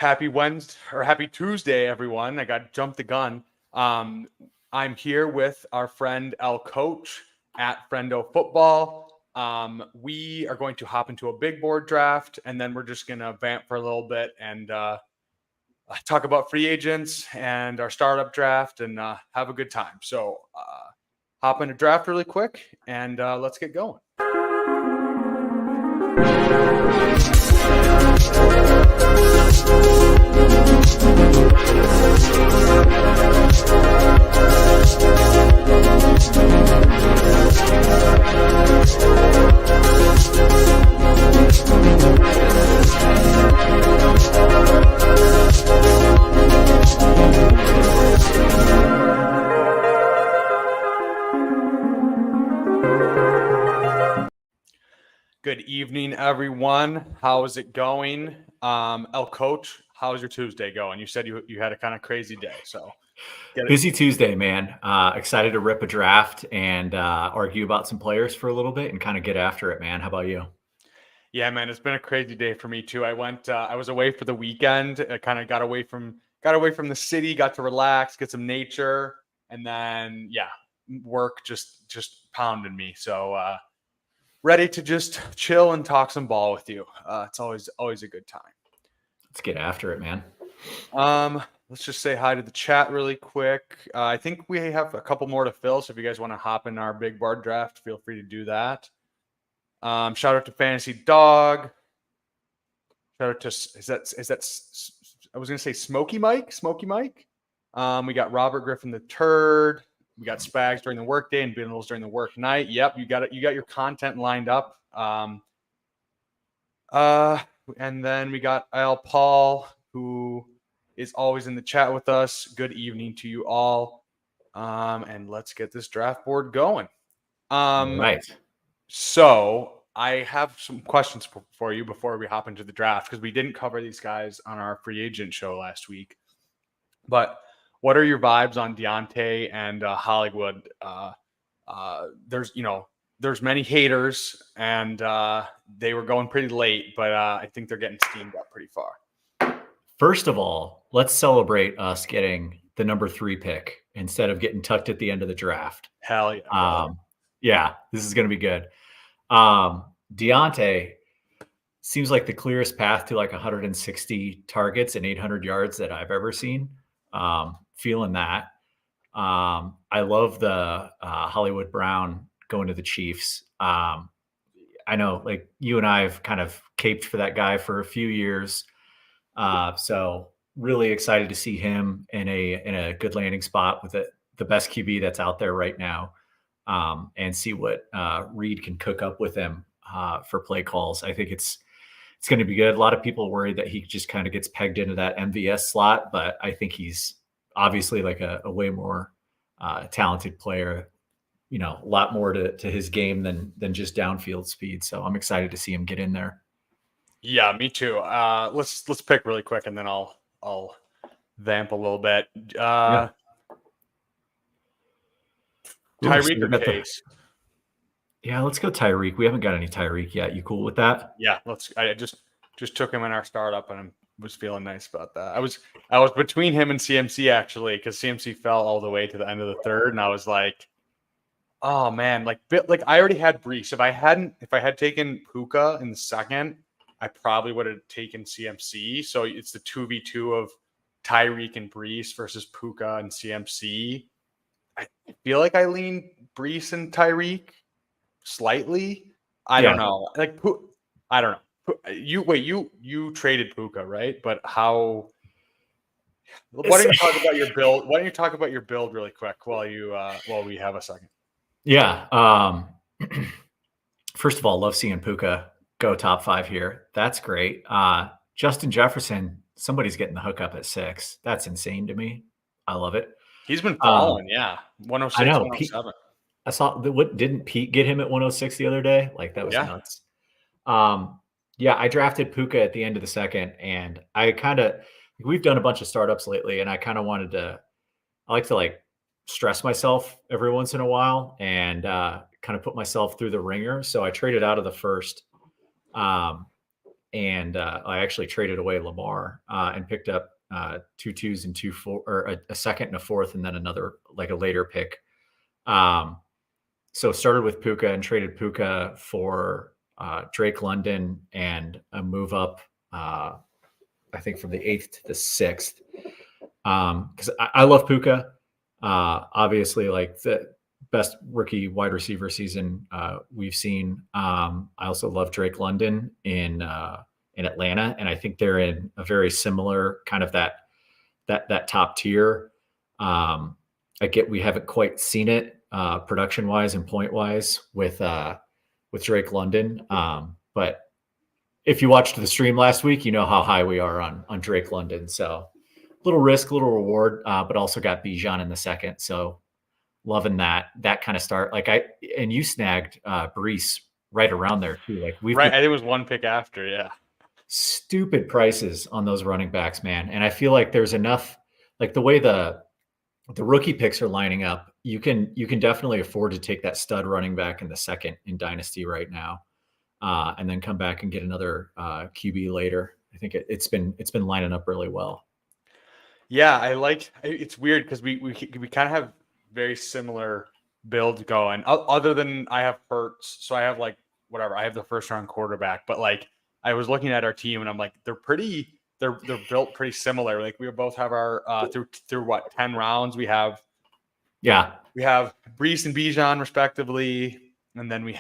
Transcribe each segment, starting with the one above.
Happy Wednesday or happy Tuesday, everyone. I got jumped the gun. I'm here with our friend El Coach at Friendo Football. We are going to hop into a big board draft, and then we're just going to vamp for a little bit and talk about free agents and our startup draft and have a good time. So hop into draft really quick and let's get going. Good evening, everyone. How is it going? El Coach, how's your Tuesday going? You said you had a kind of crazy day, so busy Tuesday, man. Excited to rip a draft and argue about some players for a little bit and kind of get after it, man. How about you? Yeah, man, it's been a crazy day for me too. I was away for the weekend. I kind of got away from the city, got to relax, get some nature, and then work just pounded me. So ready to just chill and talk some ball with you. It's always a good time. Let's get after it, man. Let's just say hi to the chat really quick. I think we have a couple more to fill, so if you guys want to hop in our big board draft, feel free to do that. Shout out to Fantasy Dog. Shout out to is that I was gonna say Smoky Mike. We got Robert Griffin the Turd. We got Spags during the workday and Bindles during the work night. Yep, you got it. You got your content lined up. And then we got Al Paul, who is always in the chat with us. Good evening to you all. And let's get this draft board going. Right. So I have some questions for you before we hop into the draft, because we didn't cover these guys on our free agent show last week. But what are your vibes on Deontay and Hollywood? There's many haters, and they were going pretty late, but I think they're getting steamed up pretty far. First of all, let's celebrate us getting the number 3 pick instead of getting tucked at the end of the draft. Hell yeah. Yeah, this is going to be good. Deontay seems like the clearest path to like 160 targets and 800 yards that I've ever seen. Feeling that. I love the Hollywood Brown going to the Chiefs. I know, like, you and I have kind of caped for that guy for a few years. So really excited to see him in a good landing spot with the best QB that's out there right now, and see what Reed can cook up with him for play calls. I think it's going to be good. A lot of people worried that he just kind of gets pegged into that MVS slot, but I think he's obviously like a way more talented player, a lot more to his game than just downfield speed. So I'm excited to see him get in there. Yeah, me too. Let's pick really quick, and then I'll vamp a little bit. Tyreek or Case? Yeah, let's go Tyreek. We haven't got any Tyreek yet. You cool with that? Yeah, I just took him in our startup, and I was feeling nice about that. I was between him and CMC, actually, because CMC fell all the way to the end of the third, and I was like, oh man, like I already had Brees. If I had taken Puka in the second, I probably would have taken CMC. So it's the 2v2 of Tyreek and Brees versus Puka and CMC. I feel like I lean Brees and Tyreek slightly. I don't know. I don't know. You traded Puka, right? But how? Why don't you talk about your build? Why don't you talk about your build really quick while we have a second? Yeah. First of all, love seeing Puka go top 5 here. That's great. Justin Jefferson, somebody's getting the hookup at 6. That's insane to me. I love it. He's been falling, 106, I know. 107. I saw what didn't Pete get him at 106 the other day? Like, that was nuts. I drafted Puka at the end of the second, and we've done a bunch of startups lately, and I like to stress myself every once in a while and kind of put myself through the ringer. So I traded out of the first and I actually traded away Lamar and picked up 2 2s and 2 4, or a second and a fourth, and then another, like a later pick. So started with Puka and traded Puka for Drake London and a move up, I think from the 8th to the 6th. Because I love Puka. Obviously, like the best rookie wide receiver season we've seen. I also love Drake London in Atlanta, and I think they're in a very similar kind of that top tier. We haven't quite seen it production wise and point wise with Drake London, but if you watched the stream last week, you know how high we are on Drake London. So little risk, little reward, but also got Bijan in the second. So loving that kind of start. And you snagged Brees right around there too. Like right. I think it was one pick after. Yeah. Stupid prices on those running backs, man. And I feel like there's enough, like the way the rookie picks are lining up, you can definitely afford to take that stud running back in the second in Dynasty right now. And then come back and get another QB later. I think it's been lining up really well. Yeah, it's weird because we kind of have very similar builds going. Other than I have Hurts, so I have like whatever. I have the first round quarterback, but like I was looking at our team and I'm like they're built pretty similar. Like we both have our through what 10 rounds we have. Yeah, we have Brees and Bijan respectively, and then we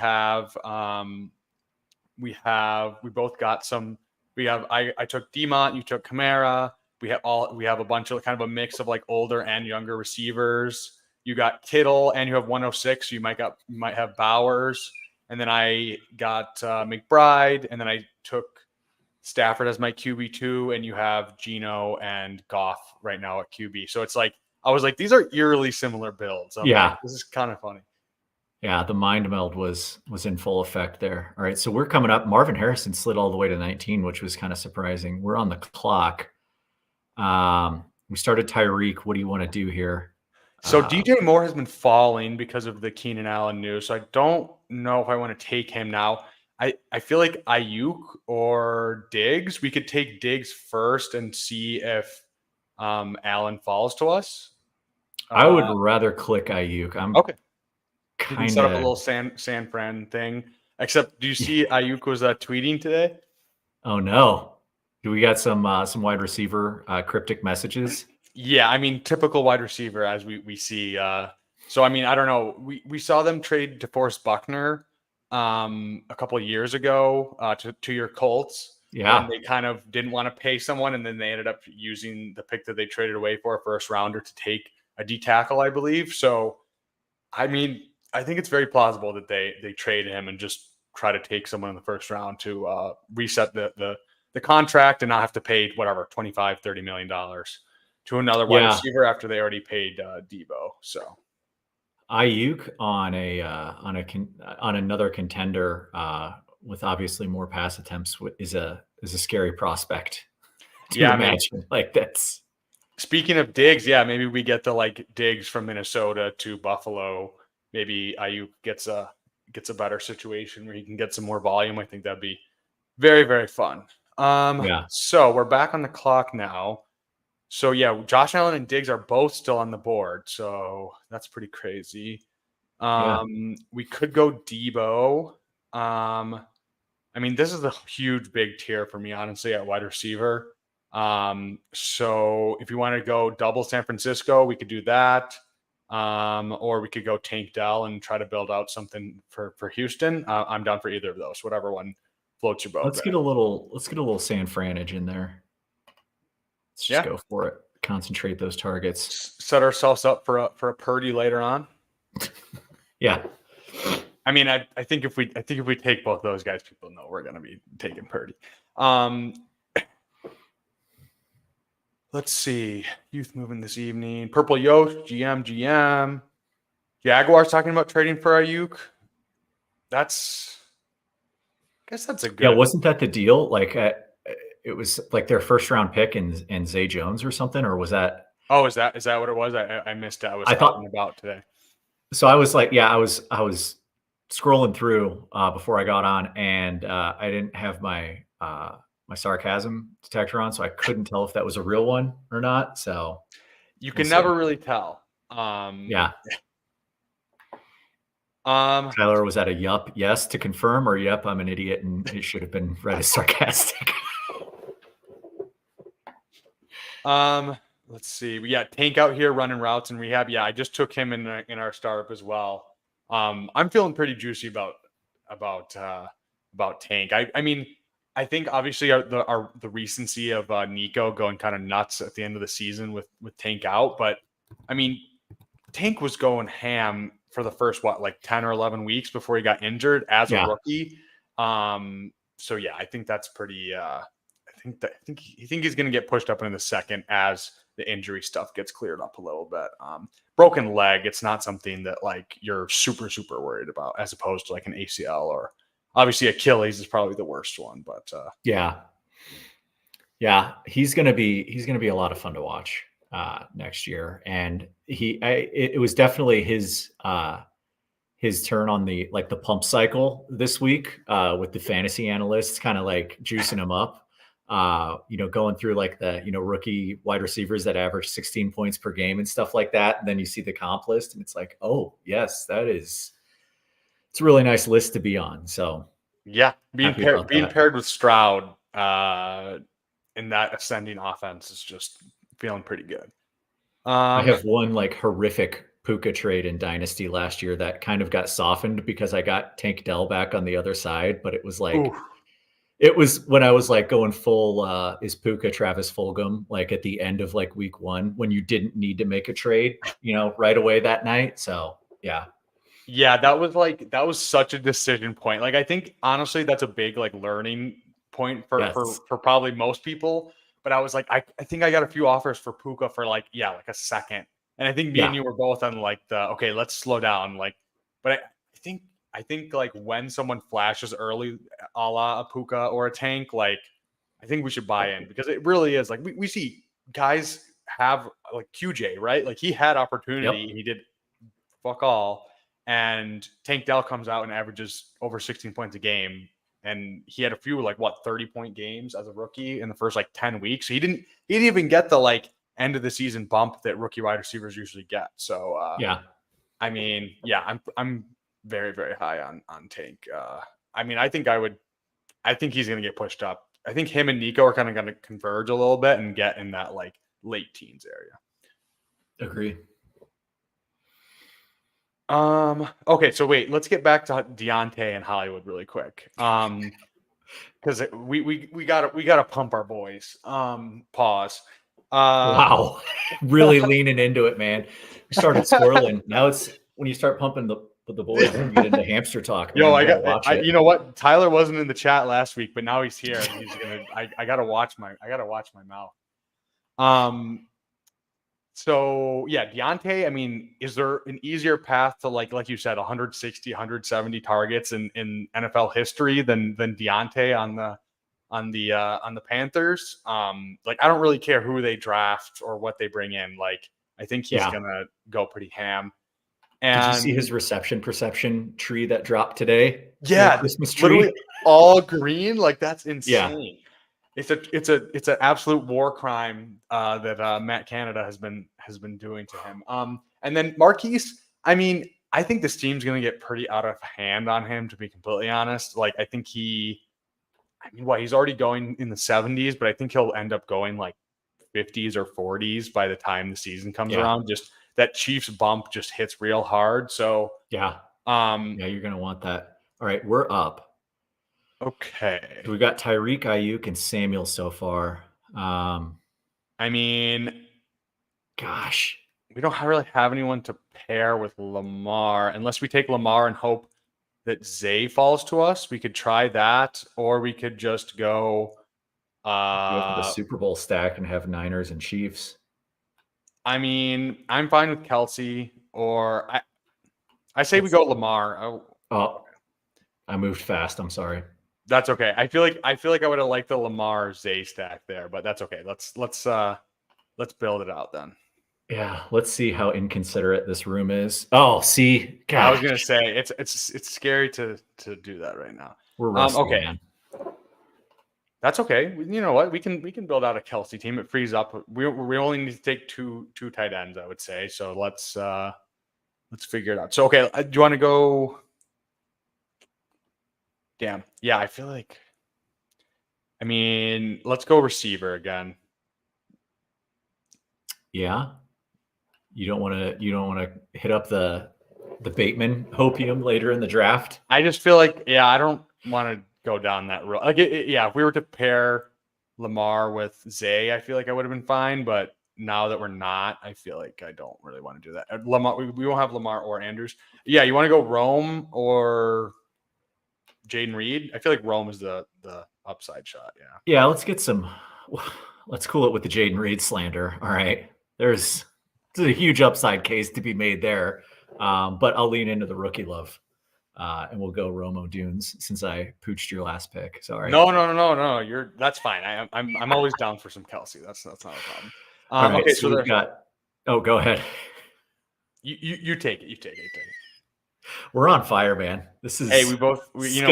both got some. I took Demont, you took Kamara. We have a bunch of kind of a mix of like older and younger receivers. You got Kittle and you have 106. So you might have Bowers, and then I got McBride, and then I took Stafford as my QB2, and you have Geno and Goff right now at QB. So it's like I was like, these are eerily similar builds. Yeah, like, this is kind of funny. Yeah, the mind meld was in full effect there. All right, so we're coming up. Marvin Harrison slid all the way to 19, which was kind of surprising. We're on the clock. We started Tyreek. What do you want to do here? So DJ Moore has been falling because of the Keenan Allen news. So I don't know if I want to take him now. I feel like Ayuk or Diggs. We could take Diggs first and see if Allen falls to us. I would rather click Ayuk. I'm okay. You can set up a little San Fran thing. Except, do you see Ayuk was tweeting today? Oh no! Do we got some wide receiver cryptic messages? Yeah, I mean, typical wide receiver as we see. So I mean, I don't know. We saw them trade DeForest Buckner a couple of years ago to your Colts. Yeah, and they kind of didn't want to pay someone, and then they ended up using the pick that they traded away for a first rounder to take a D tackle, I believe. So, I mean, I think it's very plausible that they trade him and just try to take someone in the first round to reset the contract and not have to pay whatever $25-30 million to another wide receiver after they already paid Debo. So Ayuk on another contender with obviously more pass attempts is a scary prospect to imagine. Like that's. Speaking of Diggs, yeah, maybe we get the like Diggs from Minnesota to Buffalo. Maybe Ayuk gets a better situation where he can get some more volume. I think that'd be very, very fun. So we're back on the clock now. So yeah, Josh Allen and Diggs are both still on the board. So that's pretty crazy. We could go Debo. I mean, this is a huge big tier for me, honestly, at wide receiver. So if you want to go double San Francisco, we could do that. Or we could go Tank Dell and try to build out something for Houston. I'm down for either of those, whatever one floats your boat. Let's get a little San Franage in there. Let's just go for it. Concentrate those targets. Set ourselves up for a Purdy later on. Yeah. I mean, I think if we take both those guys, people know we're going to be taking Purdy. Let's see. Youth moving this evening. Purple Yost, GM. Jaguars talking about trading for Ayuk. I guess that's a good. Yeah, wasn't that the deal? Like, it was like their first round pick and Zay Jones or something, or was that? Oh, is that what it was? I missed it. I was talking about today. So I was like, I was scrolling through before I got on, and I didn't have my my sarcasm detector on, so I couldn't tell if that was a real one or not. So You we'll can see. never really tell. Yeah. Um, Tyler, was that a yup, yes to confirm, or yep, I'm an idiot and it should have been read as sarcastic? let's see. We got Tank out here running routes in rehab. Yeah, I just took him in our startup as well. I'm feeling pretty juicy about Tank. I mean, I think obviously the recency of Nico going kind of nuts at the end of the season with Tank out, but I mean, Tank was going ham for the first 10 or 11 weeks before he got injured as a rookie. So yeah, I think that's pretty. I think he's going to get pushed up in the second as the injury stuff gets cleared up a little bit. Broken leg, it's not something that like you're super worried about, as opposed to like an ACL or obviously Achilles is probably the worst one. But yeah, he's gonna be a lot of fun to watch next year, and it was definitely his turn on the pump cycle this week with the fantasy analysts kind of like juicing him up. Going through like the rookie wide receivers that average 16 points per game and stuff like that. And then you see the comp list, and it's like, oh yes, it's a really nice list to be on. So yeah, being paired with Stroud in that ascending offense is just feeling pretty good. I have one like horrific Puka trade in Dynasty last year that kind of got softened because I got Tank Dell back on the other side, but it was like, ooh. It was when I was like going full is Puka Travis Fulgham, like at the end of like week 1 when you didn't need to make a trade, right away that night. So yeah. Yeah, that was such a decision point. Like I think honestly that's a big like learning point for probably most people. But I was like, I think I got a few offers for Puka for like a second. And I think me and you were both on like okay, let's slow down. Like, but I think like when someone flashes early, a la a Puka or a Tank, like I think we should buy in because it really is like we see guys have like QJ, right? Like he had opportunity and he did fuck all. And Tank Dell comes out and averages over 16 points a game. And he had a few 30-point games as a rookie in the first 10 weeks. So he didn't even get the end of the season bump that rookie wide receivers usually get. So I mean, I'm very, very high on Tank. I mean, I think he's going to get pushed up. I think him and Nico are kind of going to converge a little bit and get in that late teens area. Agree. Okay, so wait, let's get back to Deontay and Hollywood really quick. Because we gotta pump our boys. Pause. Wow, really leaning into it, man. We started swirling. Now it's when you start pumping the boys and get into hamster talk. Man. Yo, you know what? Tyler wasn't in the chat last week, but now he's here. He's gonna. I gotta watch my mouth. So yeah, Deontay, I mean, is there an easier path to like you said, 160, 170 targets in NFL history than Deontay on the Panthers? Like I don't really care who they draft or what they bring in. Like I think he's gonna go pretty ham. And did you see his reception perception tree that dropped today? Yeah, Christmas tree, literally all green. Like that's insane. Yeah. It's an absolute war crime that Matt Canada has been doing to him. And then Marquise, I mean, I think this team's going to get pretty out of hand on him, to be completely honest. Like, I think he's already going in the 70s, but I think he'll end up going like 50s or 40s by the time the season comes around. Just that Chiefs bump just hits real hard. So you're going to want that. All right, we're up. Okay. So we got Tyreek, Ayuk, and Samuel so far. I mean, gosh, we don't really have anyone to pair with Lamar unless we take Lamar and hope that Zay falls to us. We could try that, or we could just go for the Super Bowl stack and have Niners and Chiefs. I mean, I'm fine with Kelsey, or I say we go Lamar. Oh, I moved fast. I'm sorry. That's okay. I feel like I would have liked the Lamar Zay stack there, but that's okay. Let's build it out then. Yeah, let's see how inconsiderate this room is. Oh, see, gosh. I was gonna say it's scary to do that right now. We're rusty, okay. Man. That's okay. You know what? We can build out a Kelsey team. It frees up. We only need to take two tight ends, I would say. So let's figure it out. So okay, do you want to go? Damn. Yeah, I feel like. I mean, let's go receiver again. Yeah. You don't want to hit up the Bateman hopium later in the draft. I just feel like, yeah, I don't want to go down that road. Like, yeah, if we were to pair Lamar with Zay, I feel like I would have been fine. But now that we're not, I feel like I don't really want to do that. Lamar, we won't have Lamar or Andrews. Yeah, you want to go Rome or Jaden Reed? I feel like Rome is the upside shot. Yeah. Yeah, let's cool it with the Jaden Reed slander. All right. There's a huge upside case to be made there. But I'll lean into the rookie love. And we'll go Romo Dunes since I pooched your last pick. Sorry. No. That's fine. I'm always down for some Kelsey. That's not a problem. Right, okay, so we've got. Oh, go ahead. You take it. You take it. We're on fire, man. This is. Hey, you know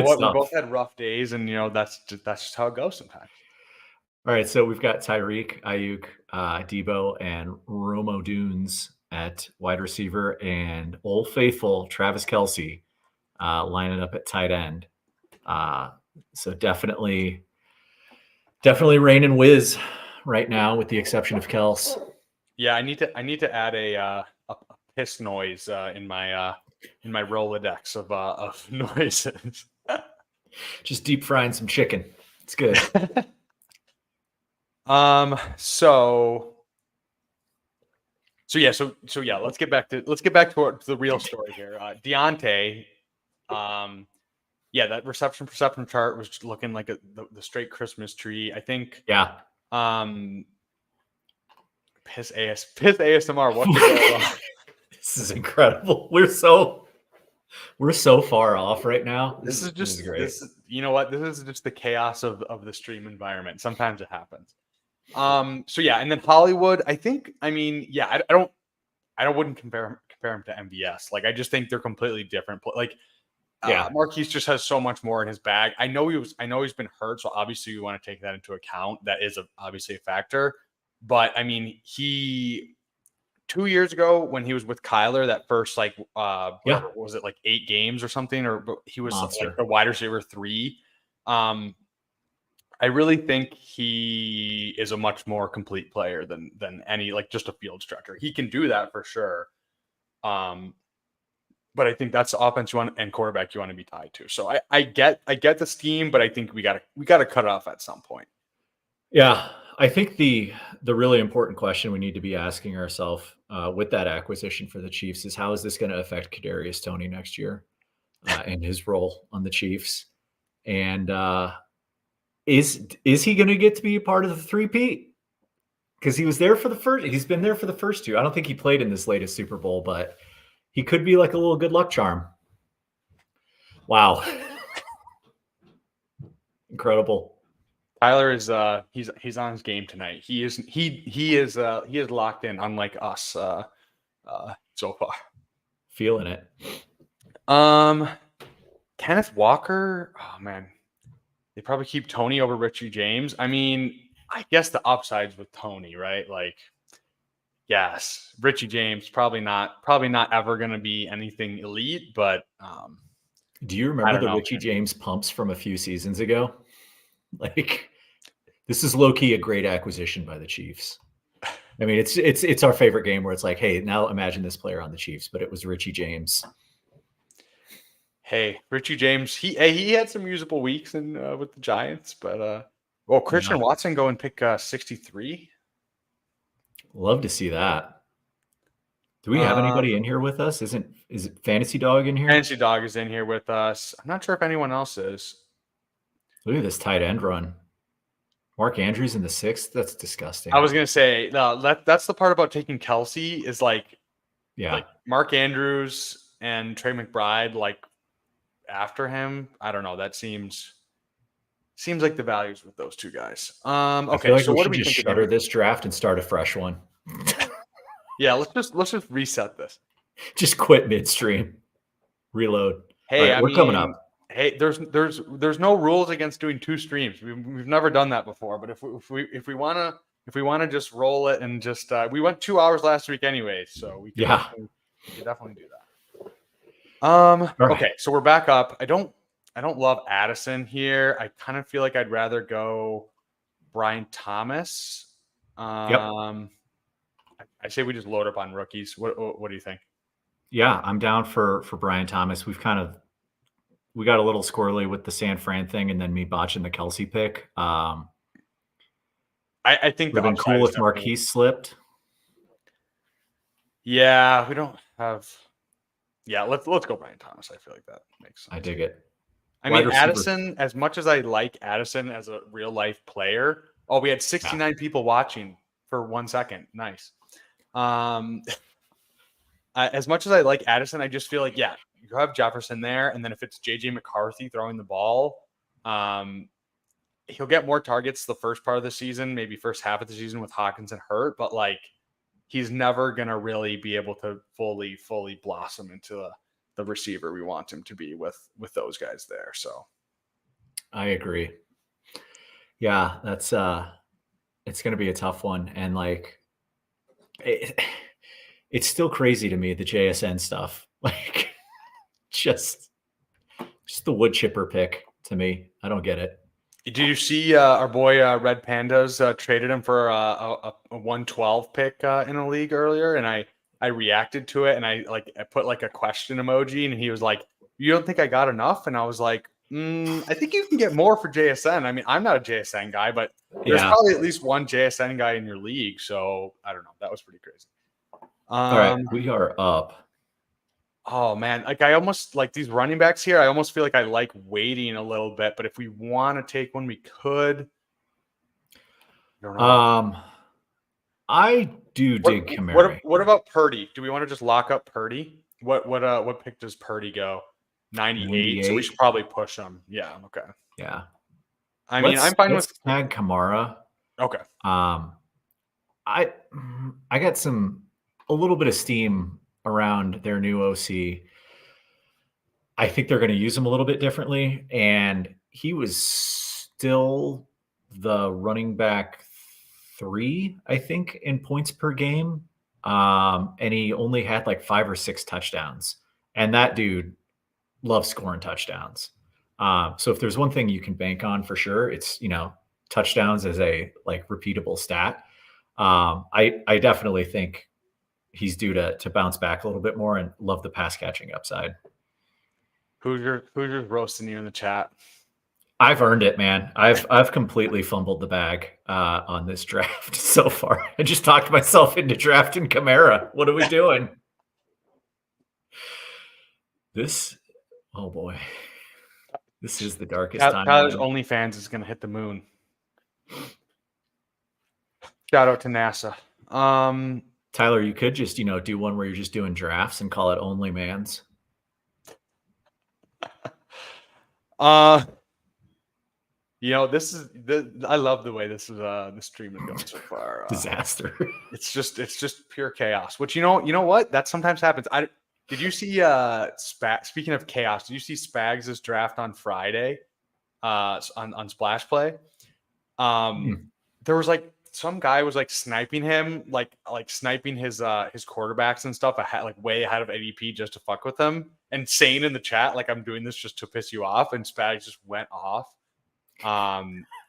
what? Stuff. We both had rough days, and that's just how it goes sometimes. All right, so we've got Tyreek, Ayuk, Debo, and Romo Dunes at wide receiver, and Old Faithful Travis Kelce lining up at tight end. So definitely Rain and Wiz right now, with the exception of Kels. Yeah, I need to add a piss noise in my Rolodex of noises. Just deep frying some chicken. It's good. So yeah, let's get back to the real story here. Deontay, that reception perception chart was looking like the straight Christmas tree. I think. Yeah. Piss ASMR. What the hell? This is incredible. We're so far off right now. This is great. You know what? This is just the chaos of the stream environment. Sometimes it happens. So yeah, and then Hollywood, I wouldn't compare him to MVS. Like, I just think they're completely different. Like, Marquise just has so much more in his bag. I know he's been hurt, so obviously you want to take that into account. That is obviously a factor. But I mean, 2 years ago when he was with Kyler, that first was it like 8 games or something, or he was like a wide receiver 3. I really think he is a much more complete player than any, like, just a field stretcher. He can do that for sure. But I think that's the offense you want and quarterback you want to be tied to. So I get the scheme, but I think we gotta cut it off at some point. Yeah, I think the really important question we need to be asking ourselves with that acquisition for the Chiefs is, how is this going to affect Kadarius Toney next year and his role on the Chiefs? And is he going to get to be a part of the three-peat? Because he's been there for the first 2. I don't think he played in this latest Super Bowl, but he could be like a little good luck charm. Wow. Incredible. Tyler is he's on his game tonight. He is locked in, unlike us so far. Feeling it. Kenneth Walker, oh man. They probably keep Toney over Richie James. I mean, I guess the upsides with Toney, right? Like, yes, Richie James probably not ever going to be anything elite, but do you remember the Richie James pumps from a few seasons ago? Like, this is low-key a great acquisition by the Chiefs. I mean, it's our favorite game where it's like, hey, now imagine this player on the Chiefs, but it was Richie James. Hey, Richie James, he had some usable weeks with the Giants, but Christian Watson go and pick 63. Love to see that. Do we have anybody in here with us? Is it Fantasy Dog in here? Fantasy Dog is in here with us. I'm not sure if anyone else is. Look at this tight end run. Mark Andrews in the 6th. That's disgusting. I was gonna say that's the part about taking Kelsey is like Mark Andrews and Trey McBride like after him. I don't know. That seems like the values with those two guys. Okay, so what do we just shutter this draft and start a fresh one? Yeah, let's just reset this. Just quit midstream. Reload. Hey, we're coming up. hey, there's no rules against doing 2 streams. We've never done that before. But if we wanna just roll it and just we went 2 hours last week anyway, so we could definitely do that. All right. Okay, so we're back up. I don't love Addison here. I kind of feel like I'd rather go Brian Thomas. I say we just load up on rookies. What do you think? Yeah, I'm down for Brian Thomas. We got a little squirrely with the San Fran thing, and then me botching the Kelsey pick. I think would have been cool if Marquise slipped. Yeah, we don't have. Yeah, let's go Brian Thomas. I feel like that makes sense. I dig it. I mean, Addison, as much as I like Addison as a real life player, we had 69 people watching for 1 second. Nice. As much as I like Addison, I just feel like, you have Jefferson there. And then if it's JJ McCarthy throwing the ball, he'll get more targets the first part of the season, maybe first half of the season with Hawkinson hurt, but like he's never going to really be able to fully blossom into the receiver we want him to be with those guys there. So I agree. Yeah, that's it's going to be a tough one. And like, it's still crazy to me, the JSN stuff, like just the wood chipper pick to me. I don't get it. Did you see our boy Red Pandas traded him for a 112 pick in a league earlier, and I reacted to it, and I put like a question emoji, and he was like, "You don't think I got enough?" And I was like, "I think you can get more for JSN." I mean, I'm not a JSN guy, but there's probably at least one JSN guy in your league, so I don't know. That was pretty crazy. All right, we are up. Oh man, like I almost like these running backs here. I almost feel like I like waiting a little bit, but if we want to take one, we could. I don't know. I do dig Kamara. What about Purdy? Do we want to just lock up Purdy? What pick does Purdy go? 98. So we should probably push him. Yeah. Okay. Yeah. I mean, I'm fine with tag Kamara. Okay. I got a little bit of steam around their new OC. I think they're going to use him a little bit differently, and he was still the running back 3, I think, in points per game. And he only had like 5 or 6 touchdowns. And that dude loves scoring touchdowns. So if there's one thing you can bank on for sure, it's, touchdowns as a like repeatable stat. I definitely think he's due to bounce back a little bit more, and love the pass catching upside. Who's roasting you in the chat? I've earned it, man. I've completely fumbled the bag on this draft so far. I just talked myself into drafting Kamara. What are we doing? Oh boy. This is the darkest time. Tyler's OnlyFans is going to hit the moon. Shout out to NASA. Tyler, you could just, do one where you're just doing drafts and call it Only Mans. I love the way this stream is going so far. Disaster. It's just pure chaos. Which you know what? That sometimes happens. Did you see speaking of chaos, did you see Spags' draft on Friday on Splash Play? There was like some guy was like sniping him, like sniping his quarterbacks and stuff way ahead of ADP just to fuck with him, and saying in the chat like, I'm doing this just to piss you off, and Spags just went off.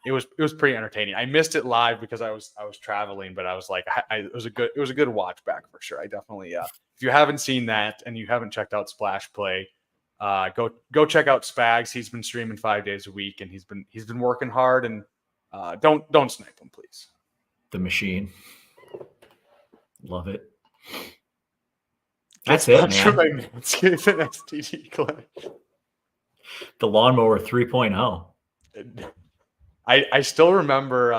It was pretty entertaining. I missed it live because I was traveling, but I was like, it was a good watch back for sure. I definitely if you haven't seen that and you haven't checked out Splash Play, go check out Spags. He's been streaming 5 days a week, and he's been working hard, and don't snipe him, please. The machine. Love it. That's it, man. STD clinic. The lawnmower 3.0. I still remember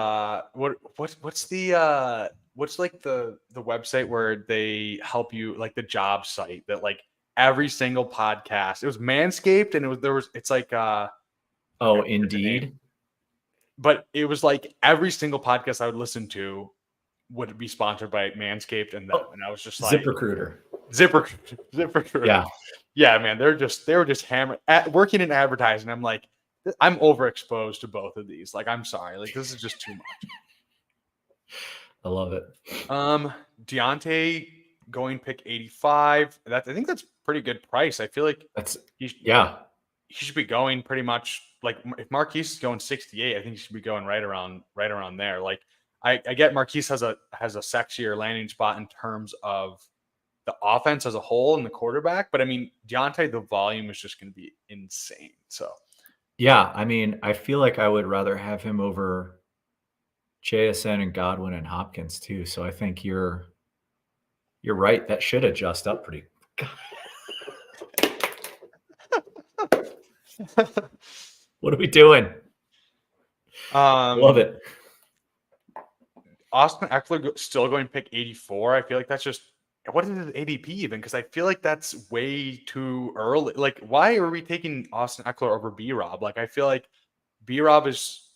what's the website where they help you, like the job site that like every single podcast, it was Manscaped, and it's like Indeed. But it was like every single podcast I would listen to would be sponsored by Manscaped and them. And I was just like, ZipRecruiter. Zipper Zipper. Yeah. Yeah, man, they were just hammered working in advertising. I'm like, I'm overexposed to both of these. Like, I'm sorry, like this is just too much. I love it. Deontay going pick 85. I think that's pretty good price. I feel like That's he should be going pretty much like if Marquise is going 68, I think he should be going right around there. Like I get Marquise has a sexier landing spot in terms of the offense as a whole and the quarterback, but I mean Deontay, the volume is just going to be insane. So yeah. I mean, I feel like I would rather have him over JSN and Godwin and Hopkins too. So I think you're right. That should adjust up pretty. What are we doing? Love it. Austin Eckler still going to pick 84. I feel like that's just what is his ADP even? Because I feel like that's way too early. Like, why are we taking Austin Eckler over B-Rob? Like, I feel like B-Rob is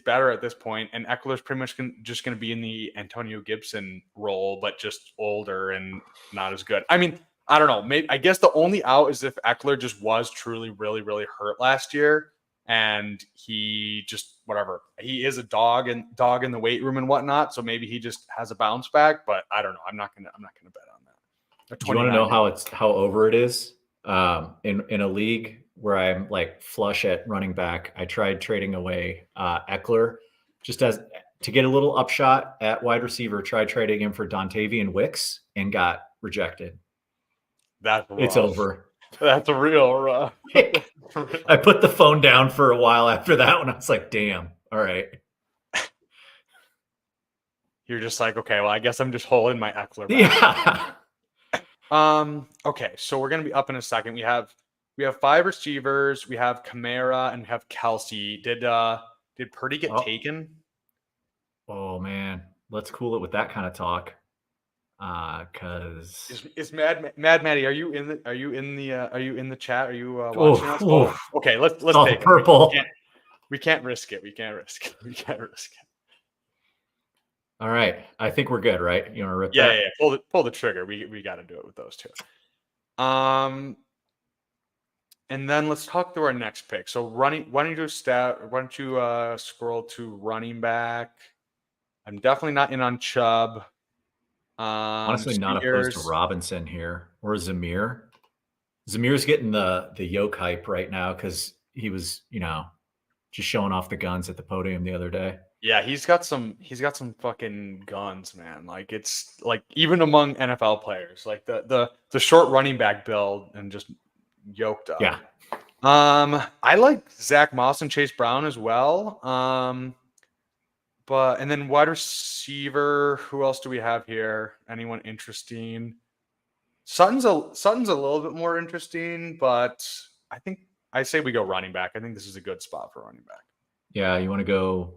better at this point, and Eckler's pretty much just going to be in the Antonio Gibson role, but just older and not as good. I mean, I don't know. Maybe I guess the only out is if Eckler just was truly really really hurt last year, and he just whatever. He is a dog in the weight room and whatnot, so maybe he just has a bounce back. But I don't know. I'm not gonna bet on that. Do you want to know how over it is? In a league where I'm like flush at running back, I tried trading away Eckler just as to get a little upshot at wide receiver. Tried trading him for Dontavian Wicks and got rejected. That's rough. It's over. That's real rough. I put the phone down for a while after that one. I was like, damn. All right. You're just like, okay, well, I guess I'm just holding my Eckler back. Yeah. Okay, so we're gonna be up in a second. We have 5 receivers. We have Kamara and we have Kelsey. Did Purdy get taken? Oh man, let's cool it with that kind of talk. Cause is Mad Maddie, are you in the chat? Are you watching us? Oh, okay, let's take purple. We can't risk it. We can't risk it. All right. I think we're good, right? You want to rip that? Yeah. Pull the trigger. We got to do it with those two. And then let's talk through our next pick. So why don't you scroll to running back? I'm definitely not in on Chubb. Honestly, not opposed to Robinson here or Zamir. Zamir's getting the yoke hype right now because he was, just showing off the guns at the podium the other day. Yeah, he's got some fucking guns, man. Like it's like even among NFL players, like the short running back build and just yoked up. Yeah. I like Zach Moss and Chase Brown as well. And then wide receiver, who else do we have here? Anyone interesting? Sutton's a little bit more interesting, but I say we go running back. I think this is a good spot for running back. Yeah, you want to go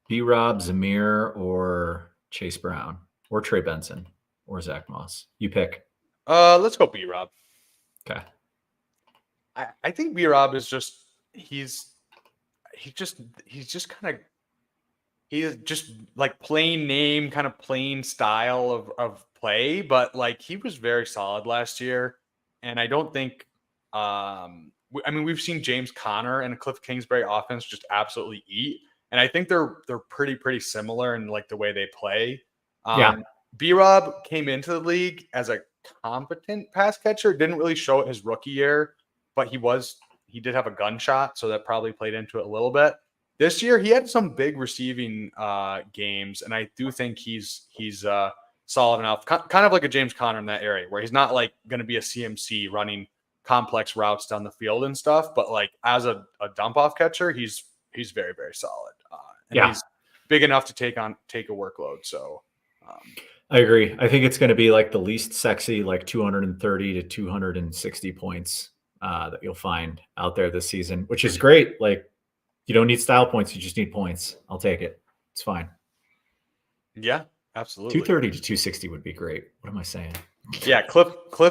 B-Rob, Zamir, or Chase Brown, or Trey Benson, or Zach Moss. You pick. Let's go B-Rob. Okay. I think B-Rob is just he's just like plain name, kind of plain style of play, but like he was very solid last year, and I don't think we've seen James Conner and Cliff Kingsbury offense just absolutely eat, and I think they're pretty similar in like the way they play. B-Rob came into the league as a competent pass catcher, didn't really show it his rookie year, but he did have a gunshot, so that probably played into it a little bit. This year, he had some big receiving games, and I do think he's solid enough, kind of like a James Conner in that area, where he's not like going to be a CMC running complex routes down the field and stuff, but like as a dump off catcher, he's very very solid. He's big enough to take a workload. So I agree. I think it's going to be like the least sexy, like 230 to 260 points that you'll find out there this season, which is great. Like, you don't need style points. You just need points. I'll take it. It's fine. Yeah, absolutely. 230 to 260 would be great. What am I saying? Yeah, Cliff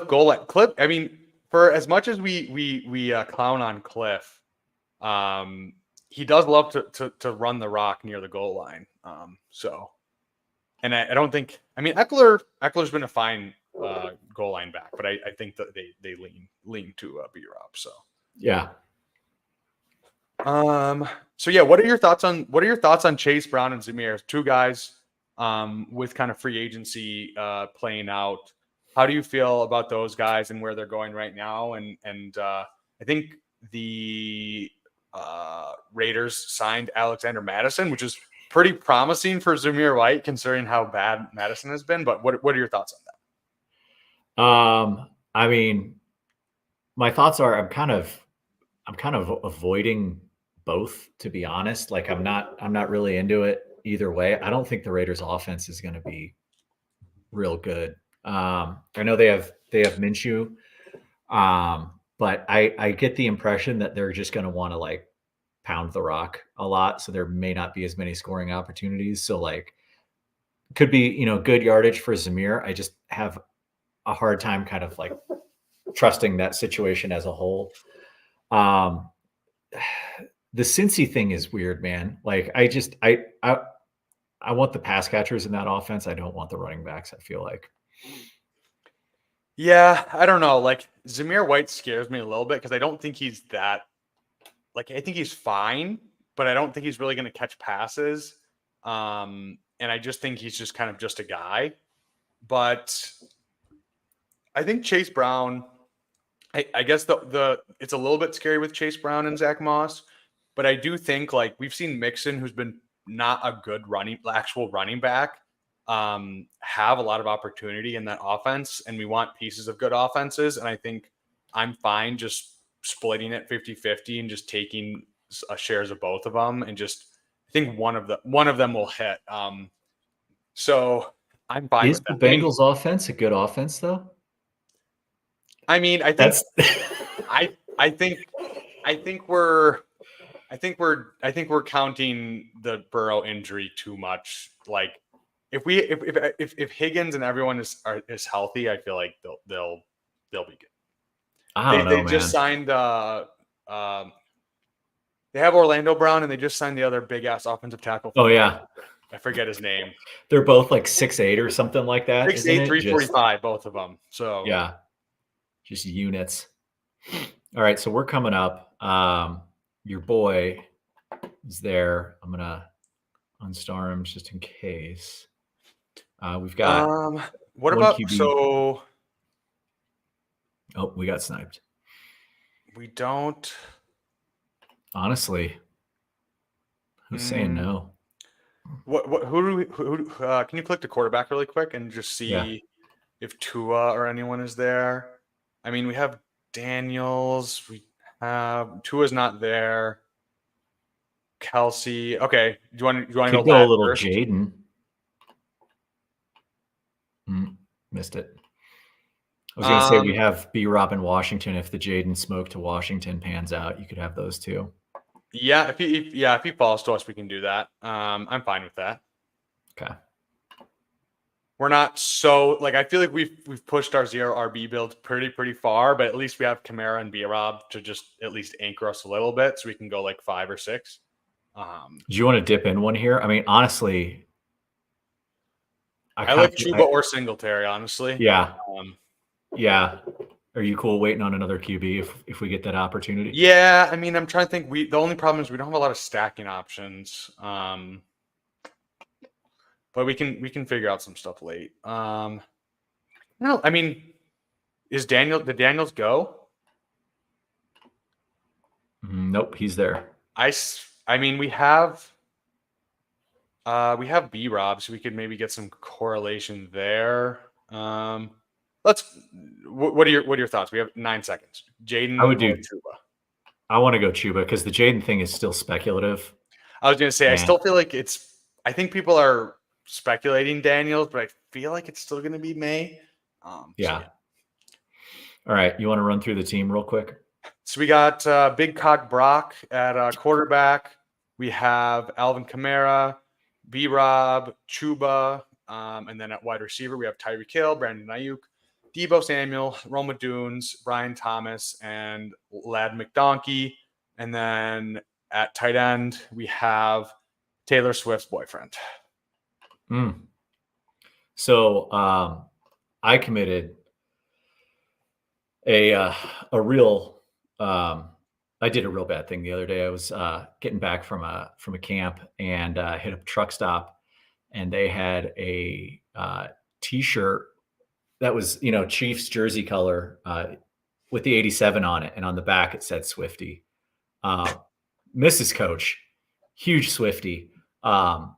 goal line. Cliff. I mean, for as much as we clown on Cliff, he does love to run the rock near the goal line. And I don't think. I mean, Eckler's been a fine goal line back, but I think that they lean to B-Rob. So yeah. So yeah, what are your thoughts on Chase Brown and Zamir? Two guys with kind of free agency playing out. How do you feel about those guys and where they're going right now? And I think the Raiders signed Alexander Madison, which is pretty promising for Zamir White considering how bad Madison has been. But what are your thoughts on that? I mean, my thoughts are I'm kind of avoiding both, to be honest. Like I'm not really into it either way. I don't think the Raiders offense is going to be real good. I know they have Minshew, but I get the impression that they're just going to want to like pound the rock a lot, so there may not be as many scoring opportunities. So like could be good yardage for Zamir. I just have a hard time kind of like trusting that situation as a whole. The Cincy thing is weird, man. Like I want the pass catchers in that offense. I don't want the running backs, I feel like. Yeah, I don't know. Like Zamir White scares me a little bit because I don't think he's that. Like I think he's fine, but I don't think he's really going to catch passes. And I just think he's just kind of just a guy. But I think Chase Brown. I guess the it's a little bit scary with Chase Brown and Zach Moss, but I do think like we've seen Mixon, who's been not a good actual running back, have a lot of opportunity in that offense, and we want pieces of good offenses. And I think I'm fine just splitting it 50-50 and just taking shares of both of them, and just I think one of them will hit. So I'm fine Is with the that. Bengals offense a good offense though? I mean, I think I think we're counting the Burrow injury too much. Like if Higgins and everyone is healthy, I feel like they'll be good. I don't know, They man. just signed they have Orlando Brown, and they just signed the other big ass offensive tackle. Oh yeah, I forget his name. They're both like 6'8" or something like that. 6'8", 345, both of them. So yeah, just units. All right, so we're coming up. Your boy is there. I'm gonna unstar him just in case. We've got what about QB. so? Oh, we got sniped. We don't. Honestly, who's saying no? Who can you click the quarterback really quick and just see if Tua or anyone is there? I mean, we have Daniels. We have Tua's not there. Kelsey. Okay. Do you want to go a little first? Jaden. Missed it. I was going to say we have B-Rob in Washington. If the Jaden Smoke to Washington pans out, you could have those two. Yeah, if he falls to us, we can do that. I'm fine with that. Okay. We're not so like I feel like we've pushed our zero RB build pretty far, but at least we have Kamara and B-Rob to just at least anchor us a little bit, so we can go like 5 or 6. Do you want to dip in one here? I mean, honestly, I like Chuba or Singletary. Honestly, yeah. Yeah. Are you cool waiting on another QB if we get that opportunity? Yeah, I mean, I'm trying to think. The only problem is we don't have a lot of stacking options. But we can figure out some stuff late. No, I mean, did Daniels go? Nope, he's there. I mean, we have B-Rob, so we could maybe get some correlation there. What are your thoughts? We have 9 seconds. Jaden, I would do Chuba. I want to go Chuba because the Jaden thing is still speculative. I was going to say, I still feel like I think people are speculating Daniels, but I feel like it's still going to be May. Yeah. All right. You want to run through the team real quick? So we got Big Cock Brock at quarterback. We have Alvin Kamara, B-Rob, Chuba, and then at wide receiver, we have Tyreek Hill, Brandon Ayuk, Debo Samuel, Roma Dunes, Brian Thomas, and Lad McDonkey. And then at tight end, we have Taylor Swift's boyfriend. So I committed a real I did a real bad thing the other day. I was getting back from a camp and hit a truck stop, and they had a T-shirt that was Chiefs jersey color with the 87 on it, and on the back it said Swifty. Mrs. Coach, huge Swifty.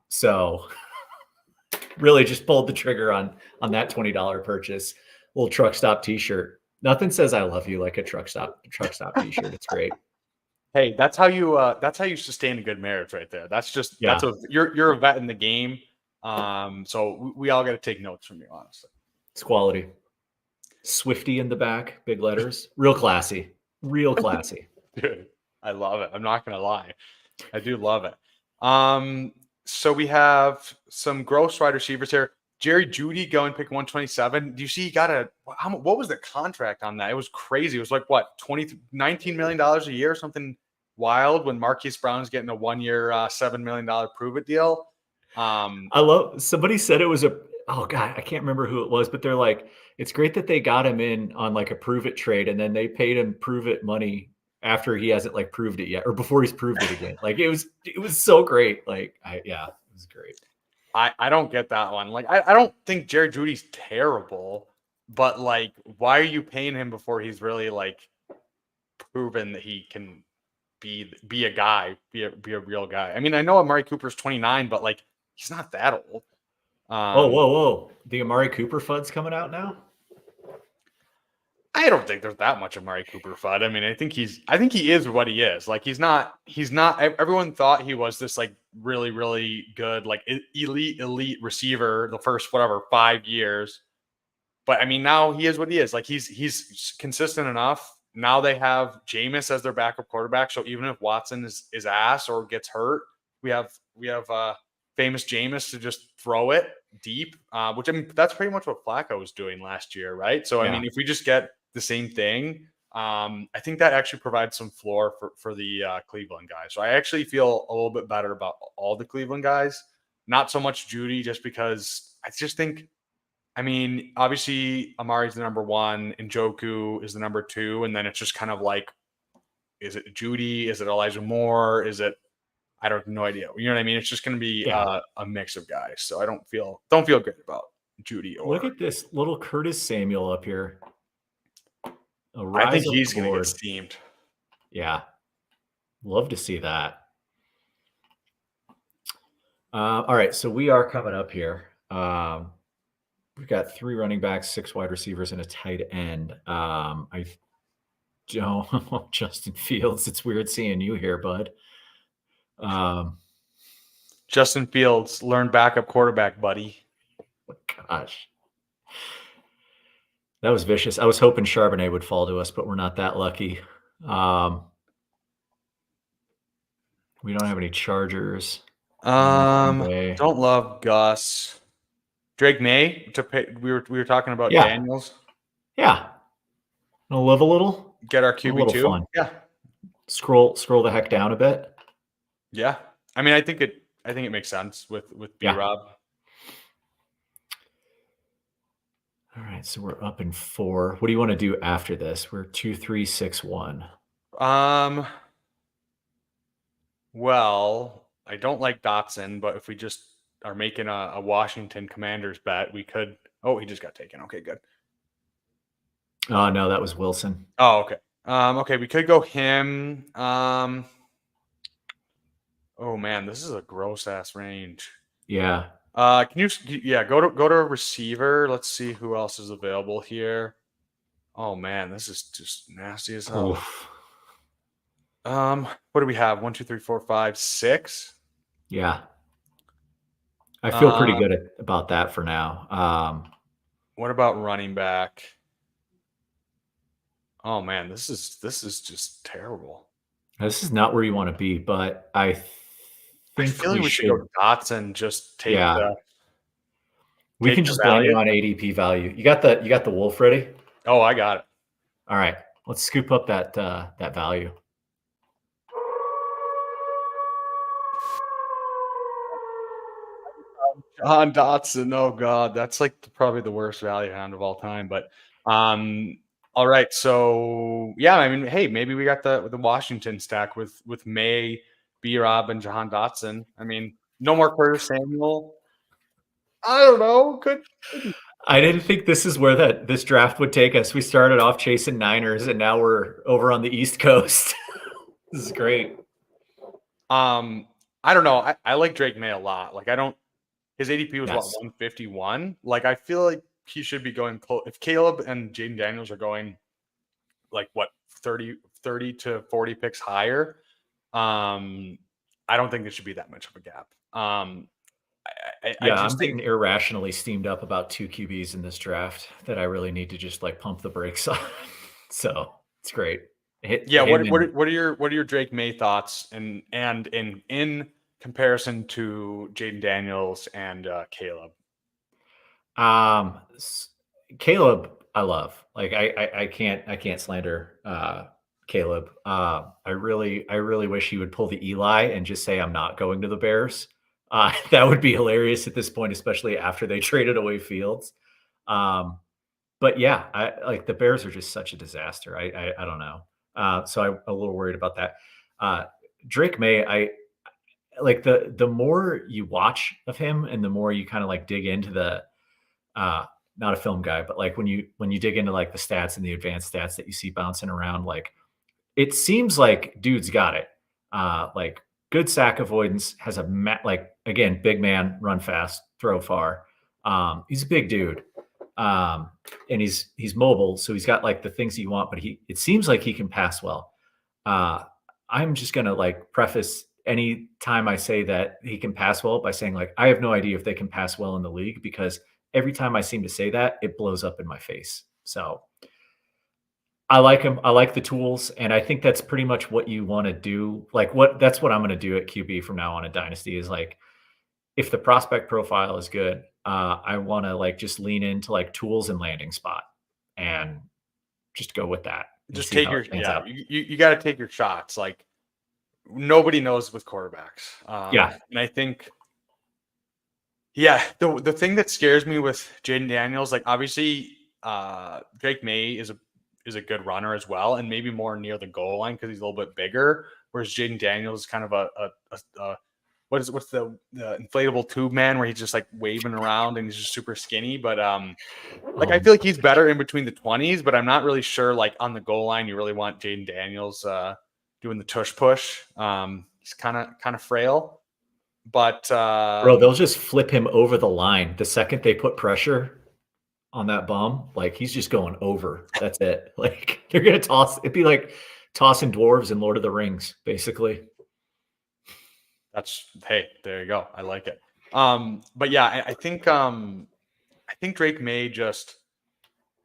So really just pulled the trigger on that $20 purchase. Little truck stop T-shirt. Nothing says I love you like a truck stop T-shirt. It's great. Hey, that's how you sustain a good marriage right there. Yeah. You're a vet in the game. So we all got to take notes from you, honestly. It's quality. Swifty in the back, big letters. Real classy. Real classy. Dude, I love it. I'm not gonna lie. I do love it. So we have some gross wide receivers here. Jerry Jeudy going pick 127. Do you see he got what was the contract on that? It was crazy. It was like what, $19 million a year, something wild, when Marquise Brown's getting a 1 year $7 million prove it deal. I love, somebody said it was oh God, I can't remember who it was, but they're like, it's great that they got him in on like a prove it trade, and then they paid him prove it money after he hasn't like proved it yet, or before he's proved it again. Like it was so great. Like it was great. I don't get that one. Like I don't think Jerry Jeudy's terrible, but like, why are you paying him before he's really like proven that he can be a guy, be a real guy? I mean, I know Amari Cooper's 29, but like he's not that old. Whoa. The Amari Cooper FUD's coming out now? I don't think there's that much Amari Cooper FUD. I mean, I think he is what he is. Like he's not, everyone thought he was this like really, really good, like elite receiver the first, 5 years. But I mean, now he is what he is. Like he's consistent enough. Now they have Jameis as their backup quarterback. So even if Watson is ass or gets hurt, we have famous Jameis to just throw it deep, which, I mean, that's pretty much what Flacco was doing last year, right? So, I mean, if we just get the same thing, I think that actually provides some floor for the Cleveland guys. So I actually feel a little bit better about all the Cleveland guys, not so much Jeudy, just because I just think, I mean, obviously Amari's the number one, and Njoku is the number two, and then it's just kind of like, is it Jeudy? Is it Elijah Moore? Is it, I don't have no idea. You know what I mean? It's just going to be a mix of guys. So I don't feel good about Jeudy. Look at this little Curtis Samuel up here. I think he's going to get steamed. Yeah. Love to see that. All right. So we are coming up here. We've got 3 running backs, 6 wide receivers, and a tight end. I don't, Justin Fields. It's weird seeing you here, bud. Justin Fields, learn backup quarterback, buddy. Gosh, that was vicious. I was hoping Charbonnet would fall to us, but we're not that lucky. We don't have any Chargers. Don't love Gus. Drake May to pay. We were talking about Daniels. Yeah, I'll live a little. Get our QB2. Fun. Yeah. Scroll the heck down a bit. Yeah, I mean, I think it makes sense with B-Rob. All right, so we're up in 4. What do you want to do after this? We're 2, 3, 6, 1. Well, I don't like Dotson, but if we just are making a Washington Commanders bet, we could. Oh, he just got taken. Okay, good. Oh no, that was Wilson. Oh, okay. Okay, we could go him. Oh man, this is a gross ass range. Yeah. Can you go to a receiver? Let's see who else is available here. Oh man, this is just nasty as hell. Oof. What do we have? 1, 2, 3, 4, 5, 6. Yeah. I feel pretty good about that for now. What about running back? Oh man, this is just terrible. This is not where you want to be, but I feel like we should go Dotson. Just take we can just blame it on ADP value. You got the Wolf ready? Oh, I got it. All right, let's scoop up that value. Jahan Dotson. Oh God, that's like probably the worst value hound of all time. But all right. So yeah, I mean, hey, maybe we got the Washington stack with May, B Rob, and Jahan Dotson. I mean, no more Curtis Samuel. I don't know. Could I didn't think this is where this draft would take us. We started off chasing Niners, and now we're over on the East Coast. This is great. I don't know. I like Drake May a lot. Like I don't. His ADP was what, Yes. 151. Like I feel like he should be going close. If Caleb and Jaden Daniels are going like what 30 to 40 picks higher, I don't think there should be that much of a gap. I Yeah, I'm just think getting irrationally steamed up about 2 QBs in this draft that I really need to just like pump the brakes on. So it's great. yeah. Him and What are your Drake May thoughts and in comparison to Jaden Daniels and Caleb? Caleb, I love. Like I can't slander Caleb. I really wish he would pull the Eli and just say I'm not going to the Bears. That would be hilarious at this point, especially after they traded away Fields. Um, but yeah, I like the Bears are just such a disaster. I don't know. So I'm a little worried about that. Uh, Drake May, I like the more you watch of him and the more you kind of like dig into the uh not a film guy, but like when you dig into like the stats and the advanced stats that you see bouncing around, like it seems like dude's got it. Like good sack avoidance, has like again, big man, run fast, throw far. He's a big dude. And he's mobile, so he's got like the things you want, but it seems like he can pass well. Uh, I'm just gonna like preface any time I say that he can pass well by saying like I have no idea if they can pass well in the league because every time I seem to say that, it blows up in my face. So I like him. I like the tools, and I think that's pretty much what you want to do. Like that's what I'm going to do at QB from now on in Dynasty is like if the prospect profile is good, I want to like just lean into like tools and landing spot and just go with that and Just see take how it your pans out. you got to take your shots. Like nobody knows with quarterbacks, Yeah, and I think yeah, the thing that scares me with Jaden Daniels, like obviously, Drake May is a good runner as well, and maybe more near the goal line because he's a little bit bigger. Whereas Jaden Daniels is kind of a what's the inflatable tube man where he's just like waving around and he's just super skinny. But like I feel like he's better in between the 20s, but I'm not really sure like on the goal line you really want Jaden Daniels doing the tush push. He's kind of frail, but bro, they'll just flip him over the line the second they put pressure on that bum. Like he's just going over. That's it. Like they're gonna toss. It'd be like tossing dwarves in Lord of the Rings, basically. that's hey, there you go. I like it. But yeah, I think Drake May just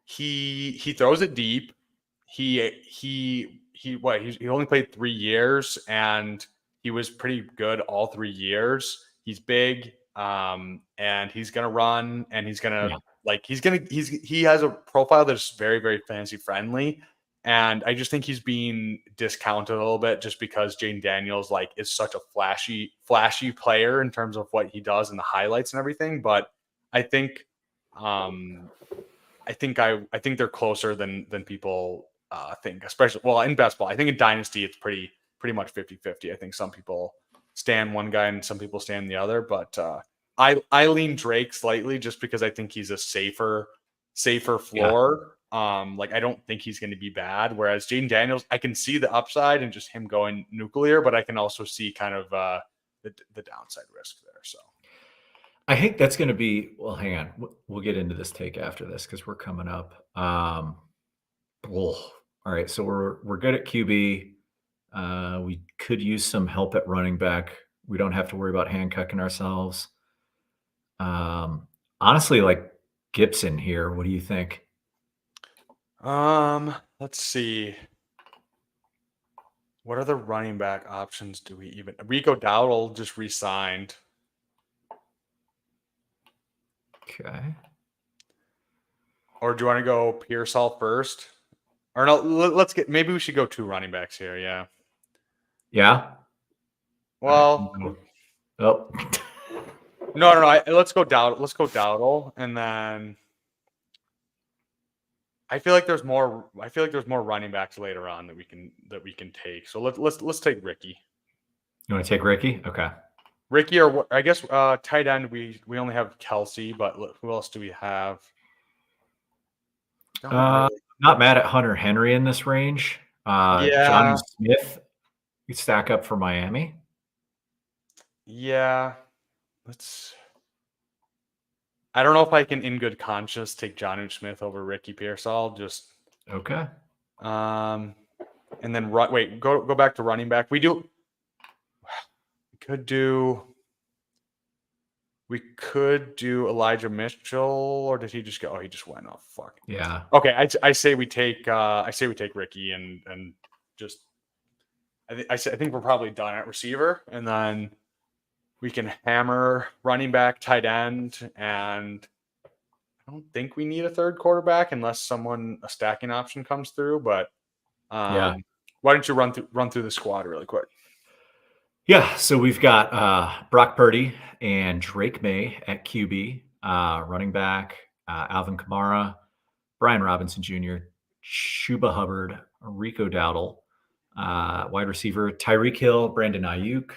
he throws it deep. He only played 3 years and he was pretty good all 3 years. He's big, and he's gonna run and he's gonna Yeah. like he has a profile that's very, very fantasy friendly. And I just think he's being discounted a little bit just because Jane Daniels like is such a flashy player in terms of what he does and the highlights and everything. But I think um I think they're closer than people think, especially well in best ball. I think in dynasty it's pretty much 50-50. I think some people stand one guy and some people stand the other, but I lean Drake slightly just because I think he's a safer Yeah. floor. Like I don't think he's going to be bad. Whereas Jaden Daniels, I can see the upside and just him going nuclear, but I can also see kind of the downside risk there. So I think that's going to be, well, hang on. We'll get into this take after this because we're coming up. All right. So we're good at QB. We could use some help at running back. We don't have to worry about handcuffing ourselves. Honestly, like Gibson here. What do you think? let's see. What other running back options do we even? Rico Dowdle just re-signed. Okay. Or do you want to go Pearsall first? Or no, let's get. Maybe we should go 2 running backs here. Yeah. Yeah. All right. Well, Oh, No. Let's go Dowdle. Let's go Dowdle, and then I feel like there's more. I feel like there's more running backs later on that we can take. So let's take Ricky. You want to take Ricky? Okay. Ricky, or I guess tight end. We only have Kelsey, but who else do we have? Don't really. Not mad at Hunter Henry in this range. Johnny Yeah, Smith, you stack up for Miami. yeah. Let's. I don't know if I can, in good conscience, take Jonnu Smith over Ricky Pearsall. Just Okay. and then wait, go back to running back. We could do Elijah Mitchell, or did he just go? Oh, he just went. Oh, fuck. Yeah. Okay, I say we take Ricky and just I think we're probably done at receiver, and then we can hammer running back, tight end, and I don't think we need a third quarterback unless a stacking option comes through. But Yeah. why don't you run through the squad really quick? Yeah. So we've got Brock Purdy and Drake May at QB, running back, Alvin Kamara, Brian Robinson Jr., Chuba Hubbard, Rico Dowdle, wide receiver, Tyreek Hill, Brandon Ayuk,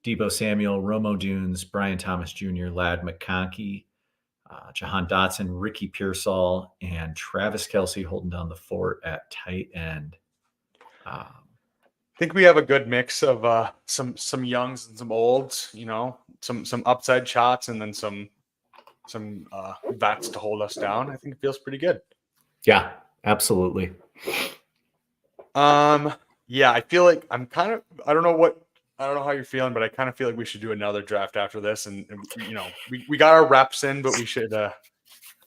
Debo Samuel, Romo Dunes, Brian Thomas Jr., Lad McConkey, Jahan Dotson, Ricky Pearsall, and Travis Kelce holding down the fort at tight end. I think we have a good mix of some youngs and some olds. You know, some upside shots and then some vets to hold us down. I think it feels pretty good. Yeah, absolutely. Yeah, I feel like I don't know how you're feeling, but I kind of feel like we should do another draft after this. And you know, we got our reps in, but we should,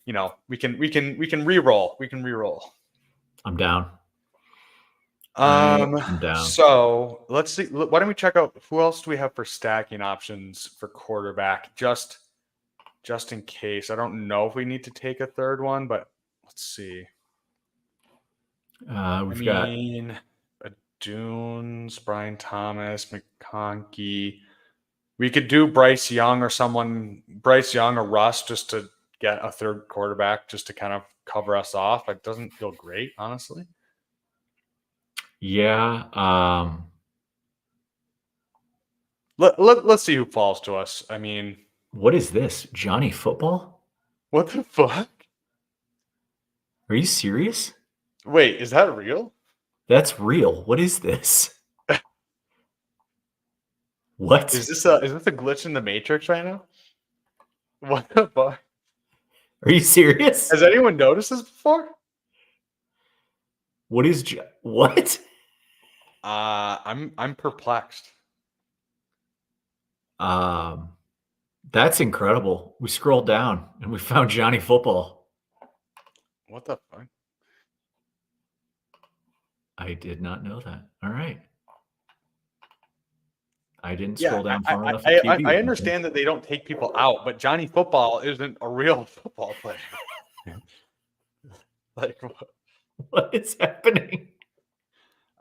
you know, we can re-roll. We can re-roll. I'm down. I'm down. So let's see. Why don't we check out who else do we have for stacking options for quarterback? Just in case. I don't know if we need to take a third one, but let's see. We've got Dunes, Brian Thomas, McConkey. We could do Bryce Young or Russ, just to get a third quarterback, just to kind of cover us off. It doesn't feel great, honestly. Yeah. Let's see who falls to us. I mean, what is this? Johnny Football? what the fuck? Are you serious? Wait, is that real? That's real. What is this? What? Is this a glitch in the Matrix right now? What the fuck? Are you serious? Has anyone noticed this before? What is what? I'm perplexed. That's incredible. We scrolled down and we found Johnny Football. What the fuck? I did not know that. All right. I didn't scroll down far enough. I understand that they don't take people out, but Johnny Football isn't a real football player. Like, what is happening?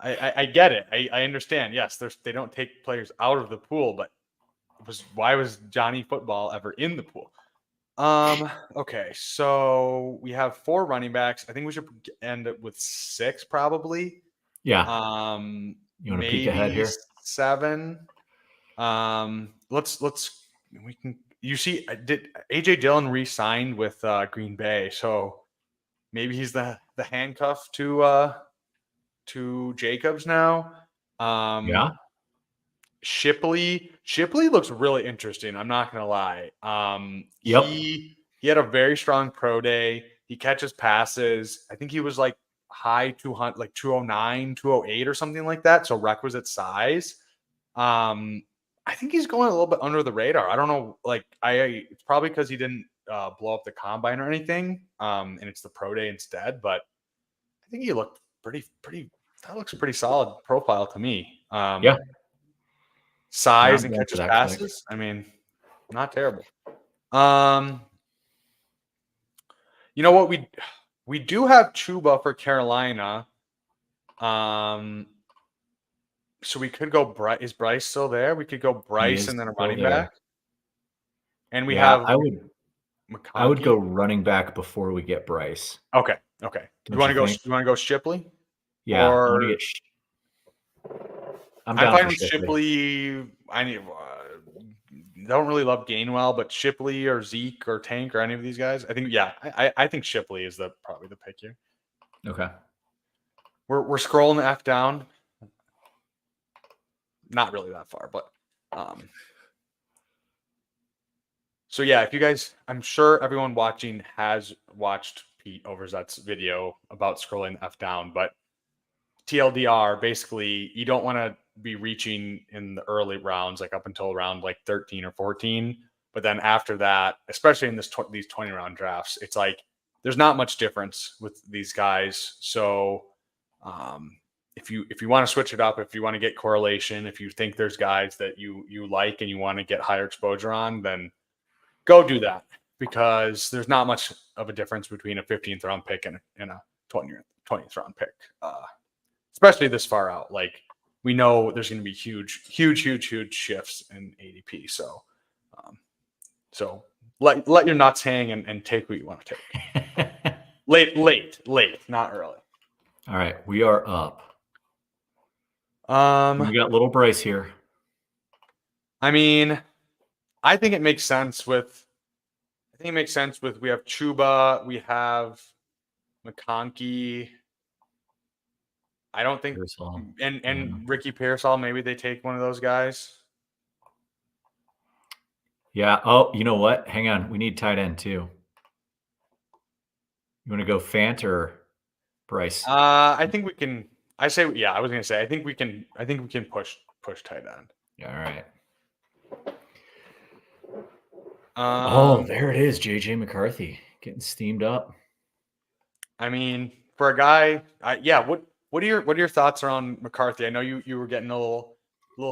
I get it. I understand. Yes, they don't take players out of the pool, but why was Johnny Football ever in the pool? Okay, so we have 4 running backs. I think we should end it with 6 probably. Yeah. You want to peek ahead here? 7. We can. You see, did AJ Dillon re-signed with Green Bay, so maybe he's the handcuff to Jacobs now. Yeah. Shipley looks really interesting. I'm not gonna lie. Yep. He had a very strong pro day. He catches passes. I think he was like high 200, like 209, 208 or something like that. So requisite size. I think he's going a little bit under the radar. I don't know. Like it's probably because he didn't blow up the combine or anything. And it's the pro day instead. But I think he looked pretty. That looks pretty solid profile to me. Yeah. Size and catches passes. I mean, not terrible. You know what? We do have Chuba for Carolina. So we could go Bryce. Is Bryce still there? We could go Bryce and then a running back. And we Yeah, have I would McConkey. go running back before we get Bryce. Okay. Okay. Don't you think? You want to go Shipley? Yeah, I want to Or get. I'm I'm down fine for with Shipley. Shipley. I need. Don't really love Gainwell, but Shipley or Zeke or Tank or any of these guys. I think I think Shipley is probably the pick here. Okay. We're scrolling the F down. Not really that far, but so yeah, if you guys, I'm sure everyone watching has watched Pete Overzet's video about scrolling the F down, but TLDR, basically, you don't want to be reaching in the early rounds, like up until round like 13 or 14. But then after that, especially in these 20 round drafts, it's like there's not much difference with these guys. So if you want to switch it up, if you want to get correlation, if you think there's guys that you like and you want to get higher exposure on, then go do that, because there's not much of a difference between a 15th round pick and a 20th round pick. Especially this far out. Like, we know there's going to be huge shifts in ADP. So, let your nuts hang and take what you want to take. late, not early. All right, we are up. We got little Bryce here. I mean, I think it makes sense with. We have Chuba, we have McConkey. I don't think, Pearsall. and Ricky Pearsall, maybe they take one of those guys. Yeah. Oh, you know what? Hang on. We need tight end too. You want to go Fant or Bryce? I think we can. I was gonna say. I think we can push tight end. All right. There it is. JJ McCarthy getting steamed up. I mean, for a guy, What are your thoughts around McCarthy? I know you were getting a little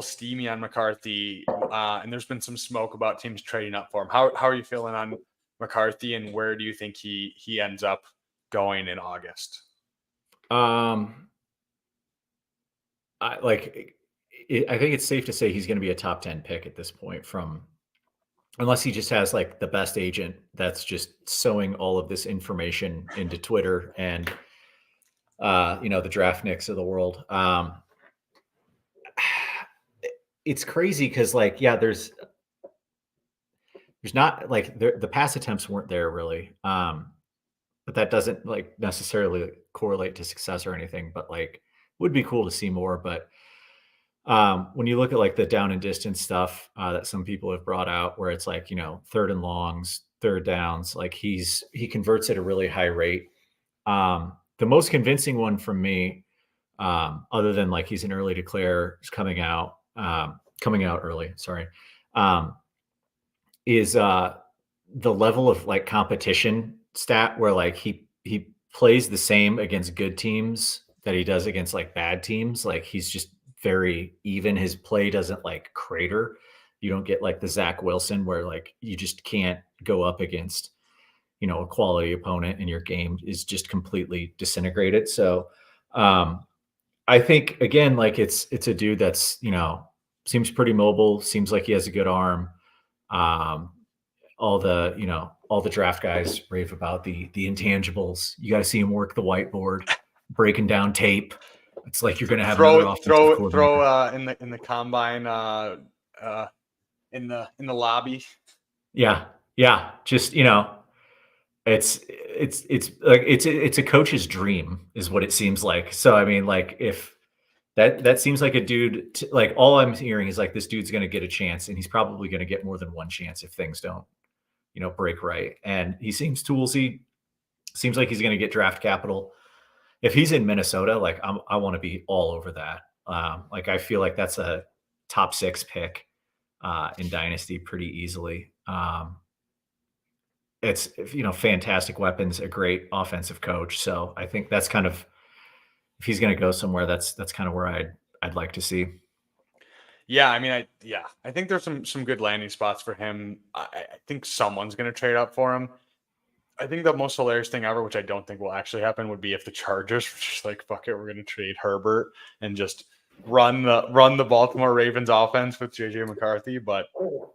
steamy on McCarthy, and there's been some smoke about teams trading up for him. How are you feeling on McCarthy, and where do you think he ends up going in August? I think it's safe to say he's going to be a top 10 pick at this point, unless he just has like the best agent that's just sowing all of this information into Twitter and the draft nicks of the world. It's crazy because there's not like the pass attempts weren't there really. But that doesn't like necessarily correlate to success or anything, but like would be cool to see more. But when you look at like the down and distance stuff that some people have brought out, where it's like, third and longs, third downs, like he converts at a really high rate. The most convincing one from me, other than like he's an early declare, is coming out early, sorry, is the level of like competition stat where like he plays the same against good teams that he does against like bad teams. Like he's just very even. His play doesn't like crater. You don't get like the Zach Wilson where like you just can't go up against, a quality opponent and your game is just completely disintegrated. So I think again, like it's a dude that's, seems pretty mobile, seems like he has a good arm. All the draft guys rave about the intangibles. You got to see him work the whiteboard, breaking down tape. It's like you're going to have another offensive coordinator. In the combine in the lobby. Yeah. Just it's like it's a coach's dream is what it seems like. So I mean, like if that seems like a dude. Like all I'm hearing is like this dude's going to get a chance, and he's probably going to get more than one chance if things don't break right. And he seems toolsy. Seems like he's going to get draft capital. If he's in Minnesota, like I want to be all over that. Like I feel like that's a top 6 pick in Dynasty pretty easily. It's fantastic weapons, a great offensive coach. So I think that's kind of, if he's going to go somewhere, that's kind of where I'd like to see. Yeah, I mean, I think there's some good landing spots for him. I think someone's going to trade up for him. I think the most hilarious thing ever, which I don't think will actually happen, would be if the Chargers were just like, fuck it, we're going to trade Herbert and just run the Baltimore Ravens offense with JJ McCarthy, but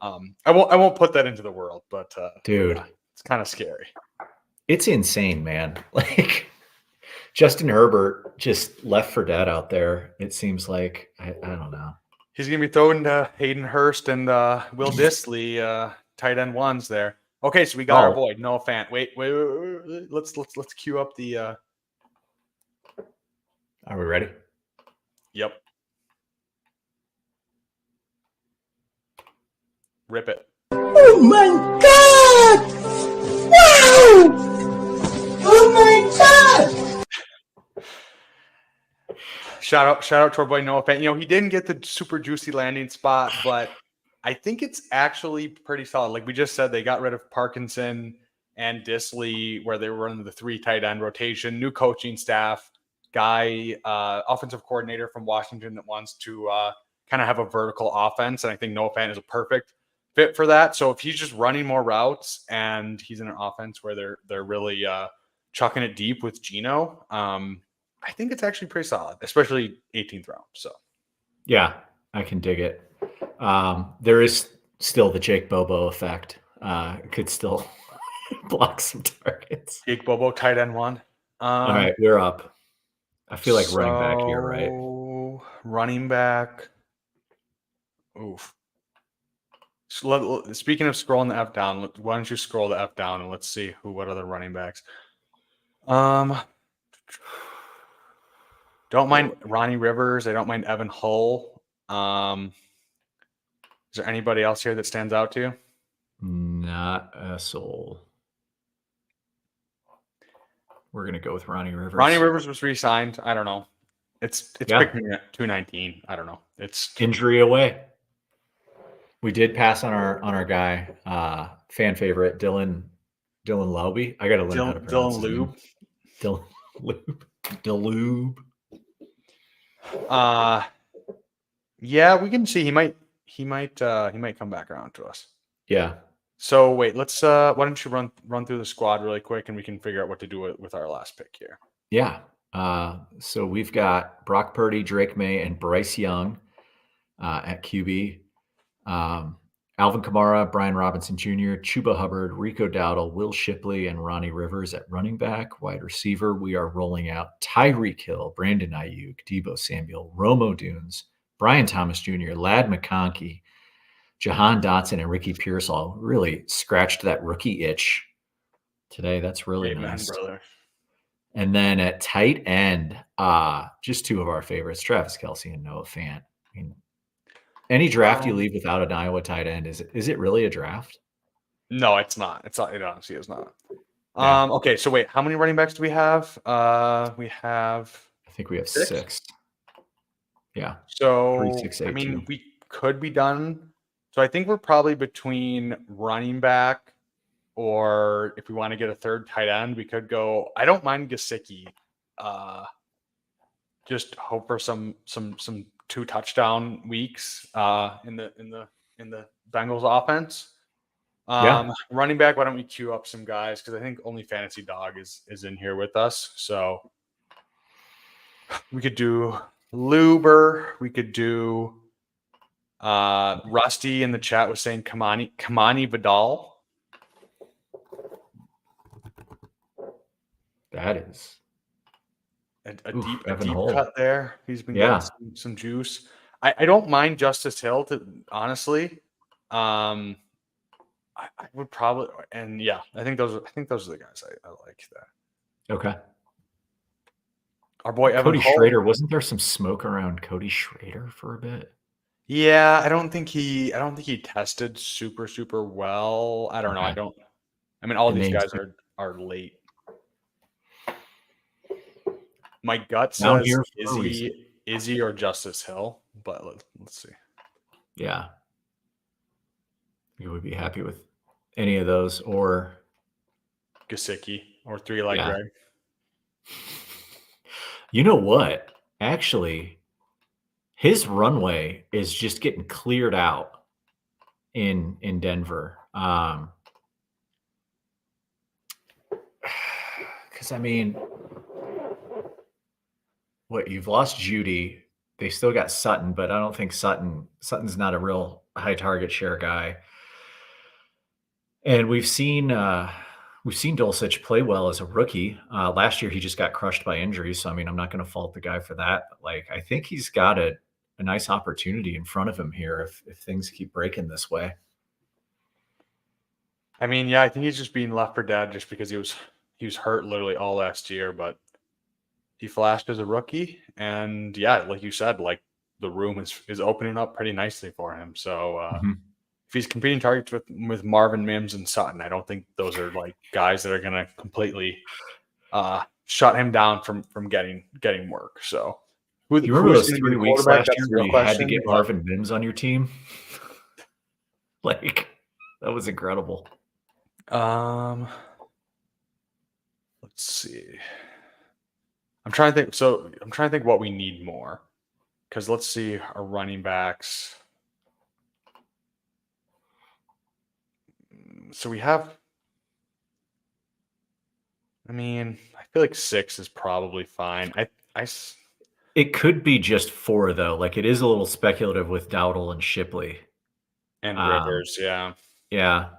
I won't put that into the world. But Dude, yeah, it's kind of scary. it's insane, man. Like Justin Herbert just left for dead out there. It seems like I don't know. He's gonna be throwing to Hayden Hurst and Will Dissly, tight end ones there. Okay, so we got our boy Noah Fant. Wait. Let's cue up the. Are we ready? Yep. Rip it. Oh my God! Wow! Oh my God! Shout out to our boy Noah Fant. He didn't get the super juicy landing spot, but I think it's actually pretty solid. Like we just said, they got rid of Parkinson and Dissly, where they were running the 3 tight end rotation. New coaching staff, guy, offensive coordinator from Washington that wants to kind of have a vertical offense, and I think Noah Fant is a perfect fit for that. So if he's just running more routes and he's in an offense where they're really chucking it deep with Geno, I think it's actually pretty solid, especially 18th round. So yeah, I can dig it. There is still the Jake Bobo effect. Could still block some targets. Jake Bobo, tight end 1. All right, we're up. I feel like running back here, right? Running back. Oof. So speaking of scrolling the F down, why don't you scroll the F down and let's see what other running backs. Don't mind Ronnie Rivers. I don't mind Evan Hull. Is there anybody else here that stands out to you? Not a soul. We're gonna go with Ronnie Rivers. Ronnie Rivers was re-signed. I don't know. It's picking at 219. I don't know. It's injury away. We did pass on our guy, fan favorite Dylan Laube. I got to learn how to pronounce his name. Dylan Lube. Yeah, we can see he might come back around to us. Yeah. So wait, let's why don't you run through the squad really quick and we can figure out what to do with our last pick here. Yeah. So we've got Brock Purdy, Drake May, and Bryce Young at QB. Alvin Kamara, Brian Robinson Jr., Chuba Hubbard, Rico Dowdle, Will Shipley, and Ronnie Rivers at running back. Wide receiver, we are rolling out Tyreek Hill, Brandon Ayuk, Deebo Samuel, Romo Dunes, Brian Thomas Jr., Ladd McConkey, Jahan Dotson, and Ricky Pearsall. Really scratched that rookie itch today. That's really nice. Brother. And then at tight end, just 2 of our favorites, Travis Kelce and Noah Fant. I mean, any draft you leave without an Iowa tight end, is it really a draft? No, it's not. It honestly is not. Yeah. Okay, so wait, how many running backs do we have? We have. I think we have 6. Yeah. So 3, 6, 8, I mean, 2. we could be done. So I think we're probably between running back, or if we want to get a third tight end, we could go. I don't mind Gesicki. Just hope for some 2 touchdown weeks in the Bengals offense. Running back, why don't we queue up some guys, because I think only Fantasy Dog is in here with us. So we could do Luber. We could do Rusty in the chat was saying Kamani Vidal. That is a deep cut there. He's been getting some juice. I don't mind Justice Hill, honestly. I would probably, and yeah, I think those are the guys I like that. Okay. Our boy Evan Cody Schrader, wasn't there some smoke around Cody Schrader for a bit? Yeah, I don't think he tested super well. I don't know. I mean, all these guys are late. My gut says Izzy or Justice Hill, but let's see. Yeah. You would be happy with any of those, or Gesicki, or 3 like Greg. You know what? Actually, his runway is just getting cleared out in Denver. Because I mean, what, you've lost Judy, they still got Sutton, but I don't think Sutton's not a real high target share guy. And we've seen Dulcich play well as a rookie. Last year he just got crushed by injuries, so I mean I'm not going to fault the guy for that. But like I think he's got a nice opportunity in front of him here if things keep breaking this way. I mean, yeah, I think he's just being left for dead just because he was hurt literally all last year, but he flashed as a rookie, and yeah, like you said, like the room is opening up pretty nicely for him. So if he's competing targets with Marvin Mims and Sutton, I don't think those are like guys that are going to completely shut him down from getting work. So you remember who's those going to be 3 the weeks quarterback? last That's year the where real you had to question. get But Marvin Mims on your team? Like that was incredible. let's see. I'm trying to think. So I'm trying to think what we need more, because let's see our running backs. So we have. I mean, I feel like 6 is probably fine. It could be just 4 though. Like it is a little speculative with Dowdle and Shipley. And Um, Rivers, yeah. yeah.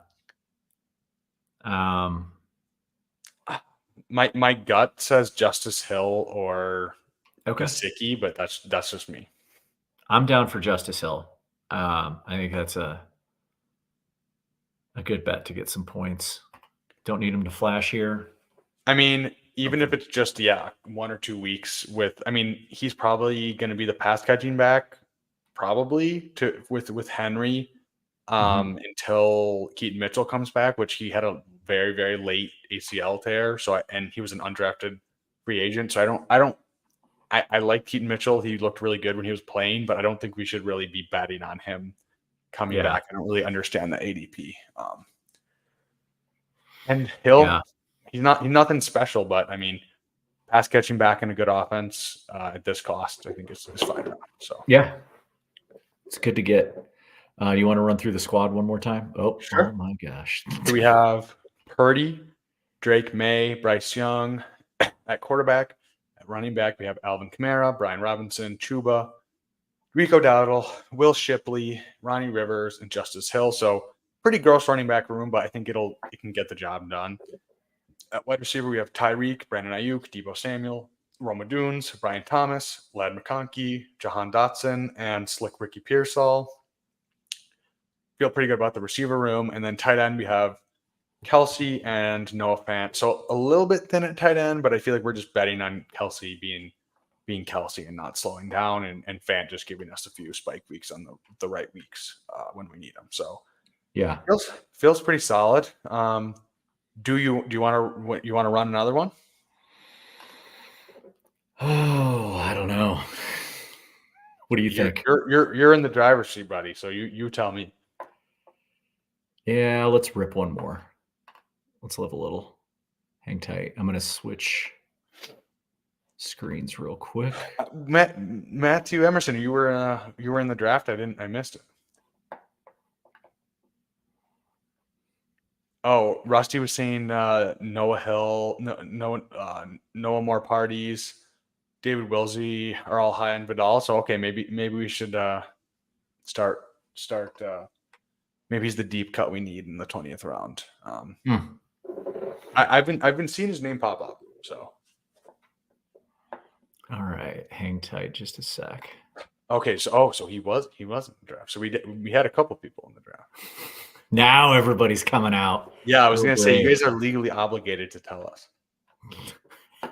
Um, My gut says Justice Hill or okay. Gesicki, but that's just me. I'm down for Justice Hill. I think that's a good bet to get some points. Don't need him to flash here. I mean, even if it's just 1 or 2 weeks I mean, he's probably going to be the pass catching back, probably with Henry until Keaton Mitchell comes back, which he had a very very late ACL tear. And he was an undrafted free agent, so I like Keaton Mitchell. He looked really good when he was playing, but I don't think we should really be betting on him coming back. I don't really understand the ADP. And Hill, he's nothing special, but I mean, pass catching back in a good offense at this cost, I think is fine enough. So yeah, it's good to get. You want to run through the squad one more time? Oh, sure. Oh my gosh! So we have Purdy, Drake May, Bryce Young at quarterback. At running back, we have Alvin Kamara, Brian Robinson, Chuba, Rico Dowdle, Will Shipley, Ronnie Rivers, and Justice Hill. So pretty gross running back room, but I think it can get the job done. At wide receiver, we have Tyreek, Brandon Ayuk, Debo Samuel, Roma Dunes, Brian Thomas, Lad McConkey, Jahan Dotson, and Slick Ricky Pearsall. Feel pretty good about the receiver room. And then tight end, we have Kelsey and Noah Fant. So a little bit thin at tight end, but I feel like we're just betting on Kelsey being Kelsey and not slowing down, and Fant just giving us a few spike weeks on the right weeks when we need them. So Yeah, feels pretty solid. Do you want to run another one? Oh, I don't know. What do you think? You're in the driver's seat, buddy. So you tell me. Yeah, let's rip one more. Let's live a little. Hang tight. I'm gonna switch screens real quick. Matthew Emerson, you were in the draft. I missed it. Oh, Rusty was saying Noah Hill, Noah More Parties, David Wilsey are all high on Vidal. So okay, maybe we should start. Maybe he's the deep cut we need in the 20th round. I've been seeing his name pop up. So all right, hang tight just a sec. okay, so he was in the draft. So we had a couple people in the draft. Now everybody's coming out. Yeah, I was going to say, you guys are legally obligated to tell us. All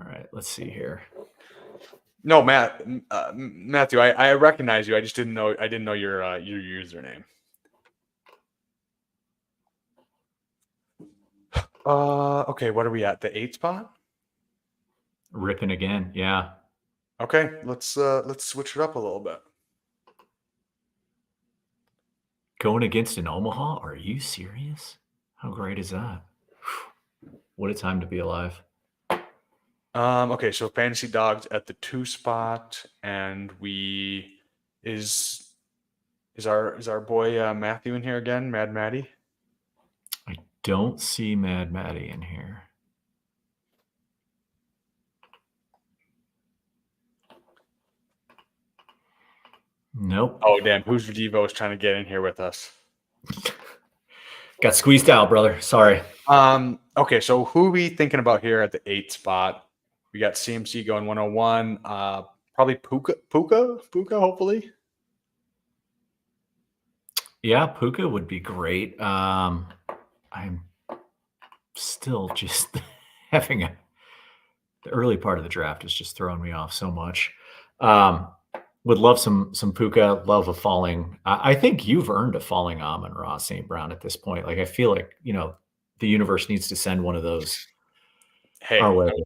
right, let's see here. No, Matthew, I recognize you. I just didn't know. I didn't know your username. Okay, what are we at? The 8 spot? Ripping again, yeah. Okay, let's switch it up a little bit. Going against an Omaha? Are you serious? How great is that? What a time to be alive. Okay, so Fantasy Dogs at the 2 spot, and is our boy Matthew in here again? Mad Maddie? I don't see Mad Maddie in here. Nope. Oh, damn. Who's Devo is trying to get in here with us? Got squeezed out, brother. Sorry. Okay, so who are we thinking about here at the 8 spot? We got CMC going 101. Probably Puka, hopefully. Yeah, Puka would be great. I'm still just having the early part of the draft is just throwing me off so much. Would love some Puka, love a falling. I think you've earned a falling Amon-Ra St. Brown at this point. Like I feel like, the universe needs to send one of those Hey, our way. I love it.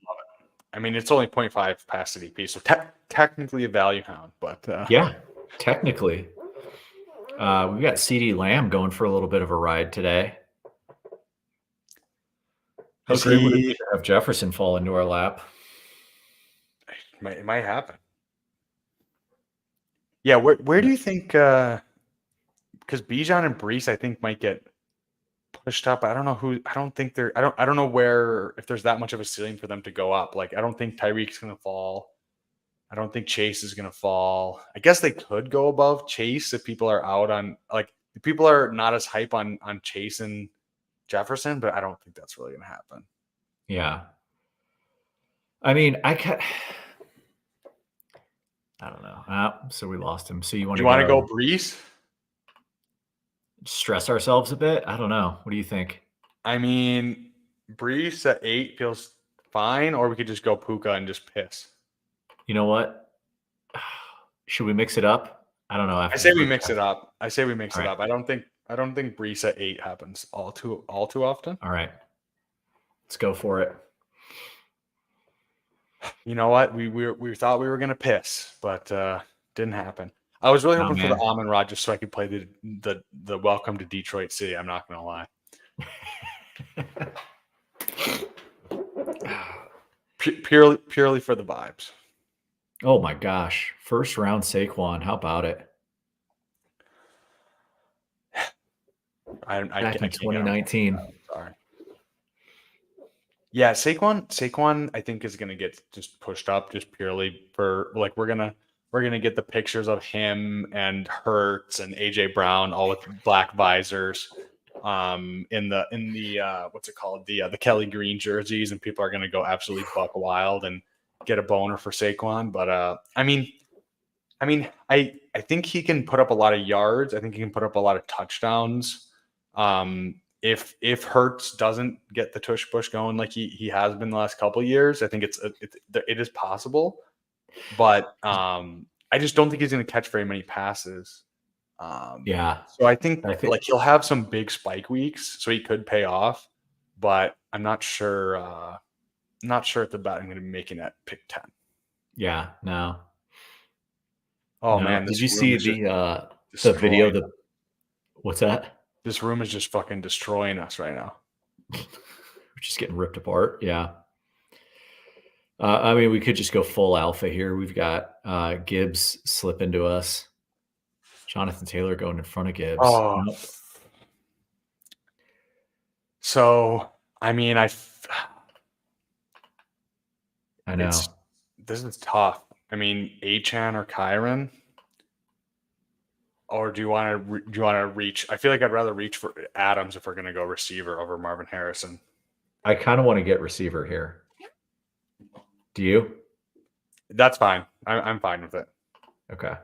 I mean, it's only 0.5 past CDP, so technically a value hound, but Yeah, technically. We've got CD Lamb going for a little bit of a ride today. How Is great would it be he- to have Jefferson fall into our lap? it might happen. Yeah, where do you think? Because Bijan and Brees, I think, might get pushed up. I don't know who. I don't think they're. I don't know where if there's that much of a ceiling for them to go up. Like I don't think Tyreek's going to fall. I don't think Chase is going to fall. I guess they could go above Chase if people are out on if people are not as hype on Chase and Jefferson, but I don't think that's really going to happen. Yeah. I mean, I don't know. So we lost him. So you want You to go Brees? stress ourselves a bit? I don't know. What do you think? I mean, Brees at 8 feels fine, or we could just go Puka and just piss. You know what? Should we mix it up? I don't know. I say we mix it up. I don't think Brees at 8 happens all too often. All right. Let's go for it. You know what? We thought we were gonna piss, but didn't happen. I was really hoping for the Amon-Ra just so I could play the Welcome to Detroit City. I'm not gonna lie. Purely for the vibes. Oh my gosh. First round Saquon. How about it? Back in 2019. Sorry. Yeah, Saquon, I think is gonna get just pushed up just purely for like we're gonna get the pictures of him and Hurts and AJ Brown all with black visors, in the what's it called, the Kelly Green jerseys, and people are gonna go absolutely buck wild and get a boner for Saquon. But I mean, I think he can put up a lot of yards. I think he can put up a lot of touchdowns. If Hurts doesn't get the tush push going like he has been the last couple of years, I think it is possible, but I just don't think he's going to catch very many passes. Yeah. So I think like he'll have some big spike weeks, so he could pay off, but I'm not sure. Not sure if the bat I'm going to be making at pick 10. Yeah. No. Oh no. man! Did you see the video? What's that? This room is just fucking destroying us right now. We're just getting ripped apart. Yeah. I mean, we could just go full alpha here. We've got Gibbs slip into us. Jonathan Taylor going in front of Gibbs. Oh. Nope. So, I mean, I know. This is tough. I mean, Achan or Kyron? Or do you want to reach? I feel like I'd rather reach for Adams if we're going to go receiver over Marvin Harrison. I kind of want to get receiver here. Do you? That's fine. I'm fine with it. Okay.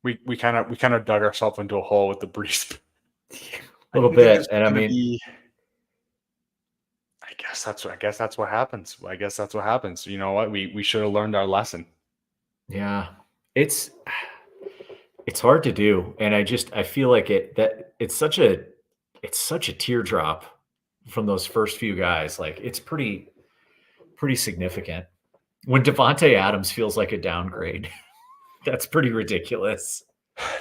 We kind of dug ourselves into a hole with the Brees. A little bit, and I mean, I guess that's what happens. I guess that's what happens. You know what? We should have learned our lesson. Yeah, it's hard to do, and I feel like it's such a teardrop from those first few guys. Like it's pretty significant when Devontae Adams feels like a downgrade. That's pretty ridiculous.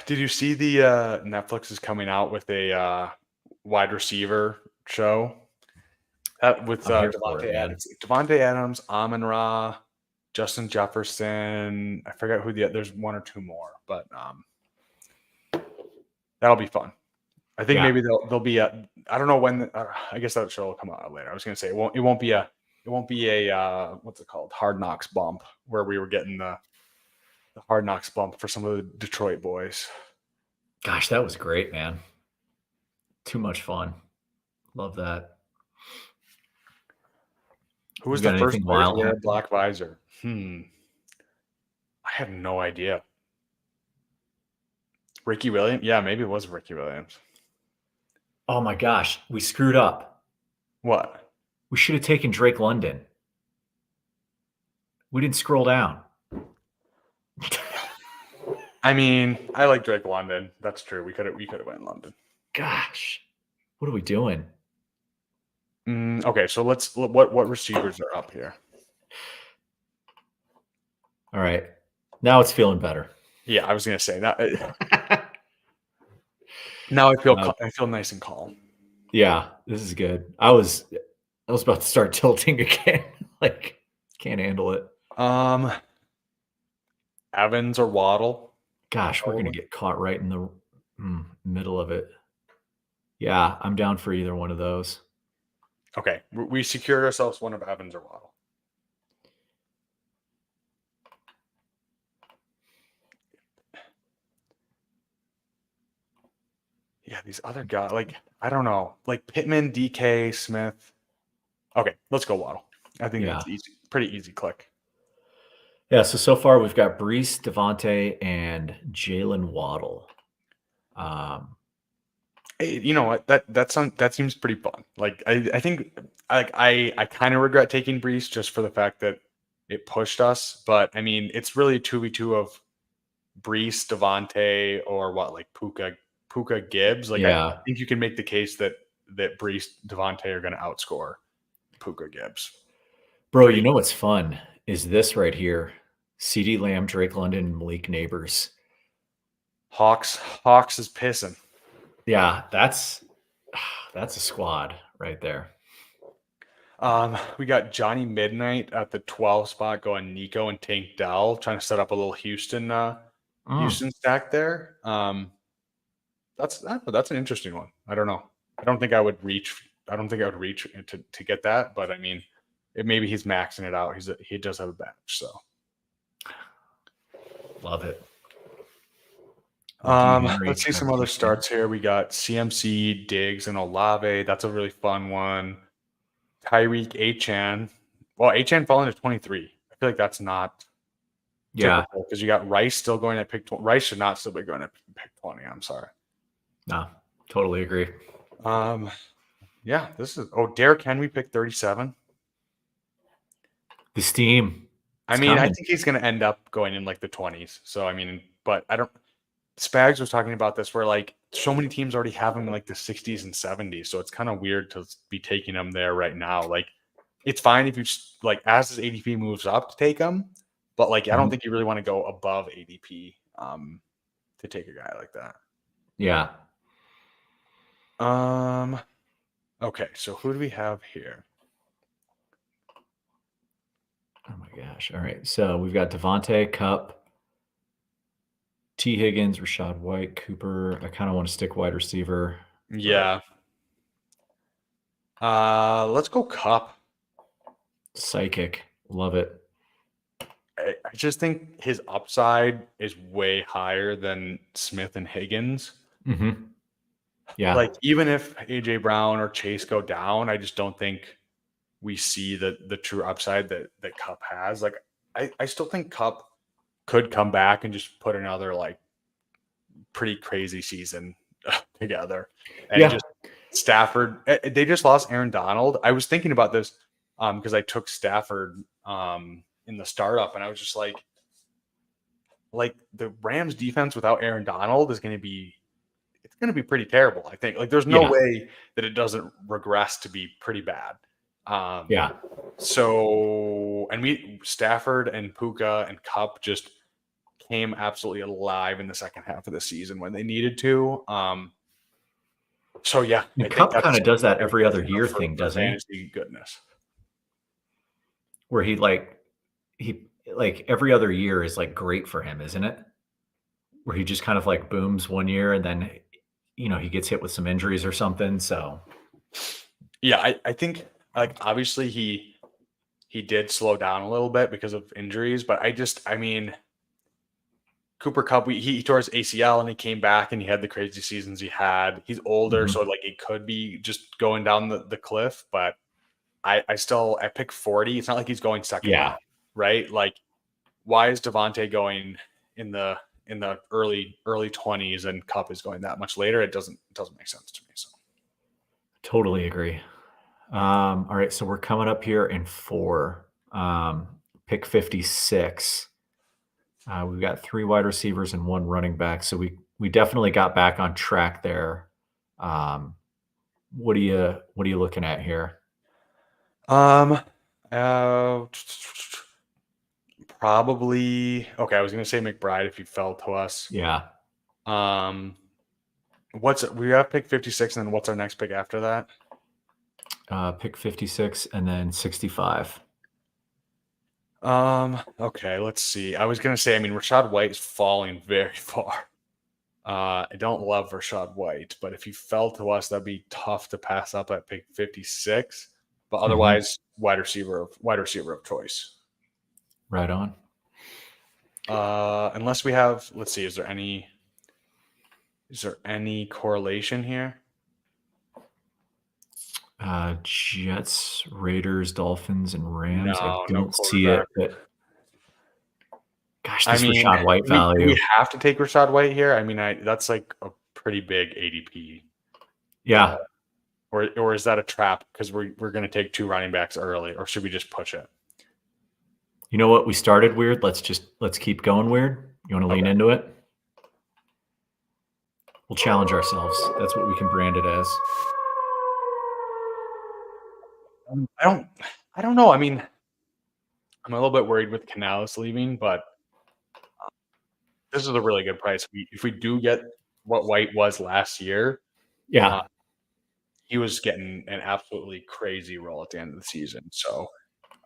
Did you see the Netflix is coming out with a wide receiver show with Devontae Adams, Amon-Ra, Justin Jefferson. I forget who there's one or two more, but that'll be fun. I think maybe there'll be I don't know when. I guess that show will come out later. I was going to say it won't be a what's it called, Hard Knocks bump where we were getting the the Hard Knocks bump for some of the Detroit boys. Gosh, that was great, man. Too much fun. Love that. Who was You got the first anything player to wild wear a happen? black visor? I have no idea. Ricky Williams? Yeah, maybe it was Ricky Williams. Oh my gosh, we screwed up. What? We should have taken Drake London. We didn't scroll down. I mean, I like Drake London. That's true. We could have went London. Gosh, what are we doing? Okay, so what receivers are up here? All right, now it's feeling better. Yeah, I was gonna say that. Now I feel No. I feel nice and calm. Yeah, this is good. I was about to start tilting again. Like, can't handle it. Evans or Waddle? Gosh, we're gonna get caught right in the middle of it. Yeah, I'm down for either one of those. Okay, we secured ourselves one of Evans or Waddle. Yeah, these other guys, like, I don't know, like Pittman, DK, Smith. Okay, let's go Waddle. I think that's easy, pretty easy click. Yeah, so far we've got Brees, Devontae, and Jalen Waddle. Hey, you know what? That seems pretty fun. Like I think I kind of regret taking Brees just for the fact that it pushed us. But I mean, it's really a 2v2 of Brees, Devontae, or what, like Puka Gibbs. Like I think you can make the case that Brees, Devontae are going to outscore Puka Gibbs. Bro, you know what's fun is this right here: CeeDee Lamb, Drake London, and Malik Neighbors. Hawks is pissing. Yeah, that's a squad right there. We got Johnny Midnight at the 12 spot going Nico and Tank Dell, trying to set up a little Houston stack there. That's an interesting one. I don't know. I don't think I would reach to get that, but I mean, maybe he's maxing it out. He does have a badge, so love it. Let's see some other starts here. We got CMC, Diggs, and Olave. That's a really fun one. Tyreek, Achane. Well, Achane falling to 23. I feel like that's not typical because you got Rice still going at pick 20. Rice should not still be going at pick 20. I'm sorry. No, totally agree. Yeah, this is Derrick Henry pick 37. The steam. I mean, I think he's going to end up going in like the 20s. So I mean, but I don't. Spags was talking about this where like so many teams already have him in like the 60s and 70s. So it's kind of weird to be taking him there right now. Like it's fine if you just like as his ADP moves up to take him, but like I don't think you really want to go above ADP to take a guy like that. Yeah. Okay, so who do we have here? Oh my gosh. All right. So we've got Devontae, Kupp, T. Higgins, Rashad White, Cooper. I kind of want to stick wide receiver. Yeah. Let's go Kupp. Psychic. Love it. I just think his upside is way higher than Smith and Higgins. Mm-hmm. Yeah. Like even if AJ Brown or Chase go down, I just don't think we see the true upside that Kupp has. Like I still think Kupp could come back and just put another like pretty crazy season together. And just Stafford, they just lost Aaron Donald. I was thinking about this because I took Stafford in the startup and I was just like the Rams defense without Aaron Donald is going to be pretty terrible. I think like there's no way that it doesn't regress to be pretty bad. So, and Stafford and Puka and Kupp just came absolutely alive in the second half of the season when they needed to. So yeah, And Kupp kind of does that every other year thing, doesn't he? Fantasy goodness. Where he every other year is like great for him, isn't it? Where he just kind of like booms one year and then he gets hit with some injuries or something. So yeah, I think like obviously he did slow down a little bit because of injuries, but I mean Cooper Kupp, he tore his ACL and he came back and he had the crazy seasons he had. He's older, so like it could be just going down the cliff. But I pick 40. It's not like he's going second round, right? Like, why is Devontae going in the early 20s and Kupp is going that much later? It doesn't make sense to me. So totally agree. All right, so we're coming up here in 4. Pick 56. We've got 3 wide receivers and 1 running back, so we definitely got back on track there. What are you looking at here? Probably okay. I was gonna say McBride if he fell to us. Yeah. We have pick 56, and then what's our next pick after that? Pick 56 and then 65. Okay, let's see. I was gonna say, I mean, Rachaad White is falling very far. I don't love Rachaad White, but if he fell to us, that'd be tough to pass up at pick 56. But otherwise, wide receiver of choice. Right on. Unless we have, let's see, is there any correlation here? Jets, Raiders, Dolphins, and Rams. No, I don't see quarterback. it. But gosh, this Rachaad White value. We have to take Rachaad White here. I mean, that's like a pretty big ADP. Yeah. Or is that a trap because we're going to take 2 running backs early, or should we just push it? You know what? We started weird. Let's keep going weird. You want to lean into it? We'll challenge ourselves. That's what we can brand it as. I don't know. I mean, I'm a little bit worried with Canales leaving, but this is a really good price. If we do get what White was last year, he was getting an absolutely crazy role at the end of the season. So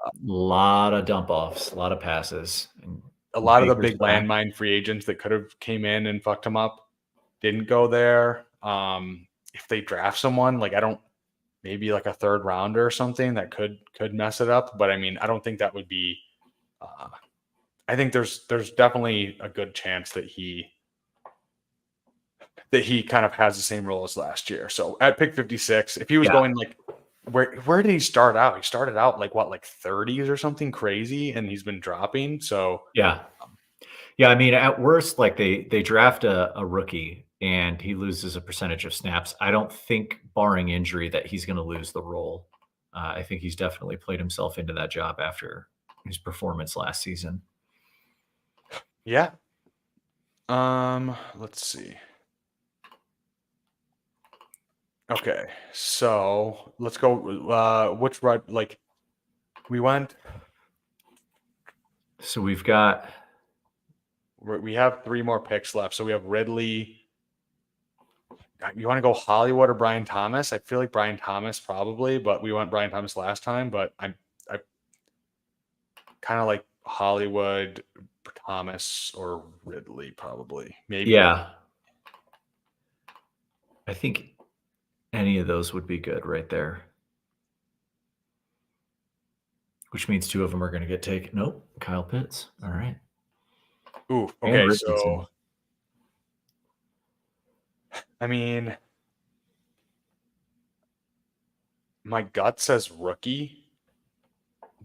a lot of dump offs, a lot of passes, and a lot of the big landmine free agents that could have came in and fucked him up didn't go there. If they draft someone, like maybe like a 3rd rounder or something that could mess it up. But I mean, I don't think that would be. I think there's definitely a good chance that he kind of has the same role as last year. So at pick 56, if he was going like where did he start out? He started out like 30s or something crazy, and he's been dropping. So yeah. I mean, at worst, like they draft a rookie and he loses a percentage of snaps. I don't think, barring injury, that he's going to lose the role. I think he's definitely played himself into that job after his performance last season. Yeah. Let's see. Okay, so let's go. Which right? Like, we went. So we have 3 more picks left. So we have Ridley. You want to go Hollywood or Brian Thomas? I feel like Brian Thomas probably, but we went Brian Thomas last time. But I kind of like Hollywood, Thomas, or Ridley probably. Maybe. Yeah. I think any of those would be good right there. Which means 2 of them are going to get taken. Nope. Kyle Pitts. All right. Ooh, okay. So, I mean, my gut says rookie,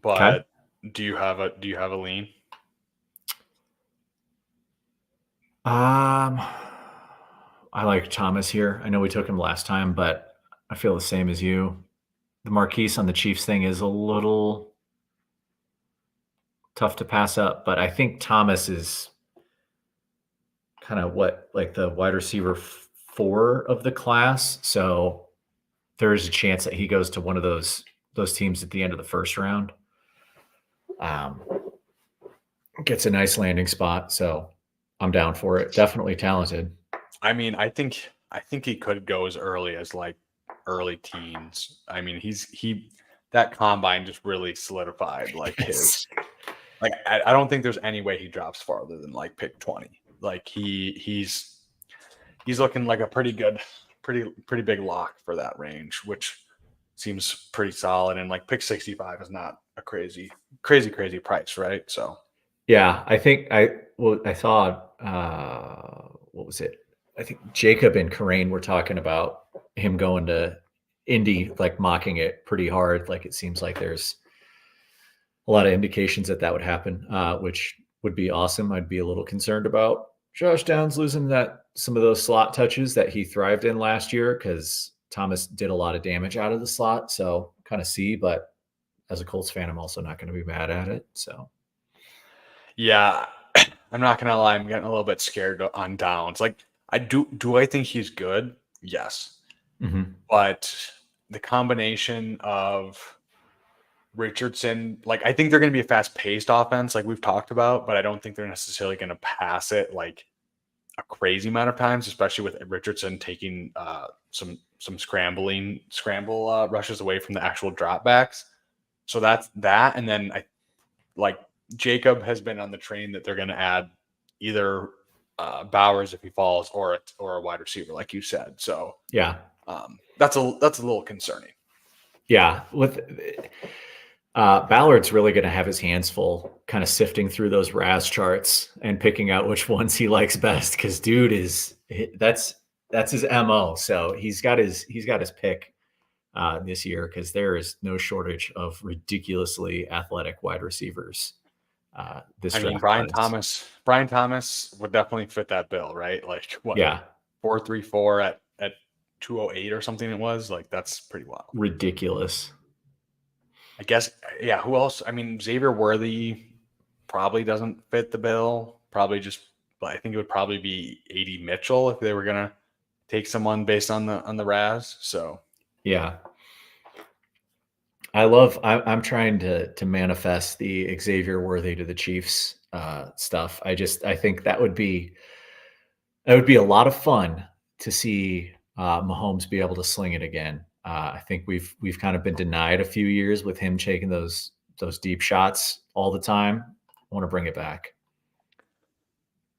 but do you have a lean? I like Thomas here. I know we took him last time, but I feel the same as you. The Marquise on the Chiefs thing is a little tough to pass up, but I think Thomas is kind of like the wide receiver 4 of the class. So there is a chance that he goes to one of those teams at the end of the 1st round. Gets a nice landing spot. So I'm down for it. Definitely talented. I mean, I think he could go as early as like early teens. I mean, that combine just really solidified like his. Like, I don't think there's any way he drops farther than like pick 20. Like he's looking like a pretty big lock for that range, which seems pretty solid. And like pick 65 is not a crazy price, right? So yeah, I think I saw what was it? I think Jacob and Karain were talking about him going to Indy, like mocking it pretty hard. Like it seems like there's a lot of indications that would happen, which would be awesome. I'd be a little concerned about Josh Downs losing some of those slot touches that he thrived in last year because Thomas did a lot of damage out of the slot. So kind of but as a Colts fan, I'm also not going to be mad at it. So Yeah, I'm not gonna lie, I'm getting a little bit scared on Downs. Like, do I think he's good? Yes, but the combination of Richardson, like, I think they're going to be a fast-paced offense, like we've talked about, but I don't think they're necessarily going to pass it like a crazy amount of times, especially with Richardson taking some scramble rushes away from the actual dropbacks. So that's that, and then I like Jacob has been on the train that they're going to add either Bowers if he falls or a wide receiver, like you said. So yeah, that's a little concerning. Yeah, with Ballard's really going to have his hands full, kind of sifting through those RAS charts and picking out which ones he likes best. Because dude that's his MO. So he's got his pick this year because there is no shortage of ridiculously athletic wide receivers. This I mean, draft Brian Thomas would definitely fit that bill, right? Like what? Yeah, 4.34 at 208 or something. It was like that's pretty wild. Ridiculous. I guess, yeah. Who else? I mean, Xavier Worthy probably doesn't fit the bill. Probably just, I think it would probably be A.D. Mitchell if they were gonna take someone based on the RAS. So yeah, I'm trying to manifest the Xavier Worthy to the Chiefs stuff. I think that would be a lot of fun to see Mahomes be able to sling it again. I think we've kind of been denied a few years with him taking those deep shots all the time. I want to bring it back.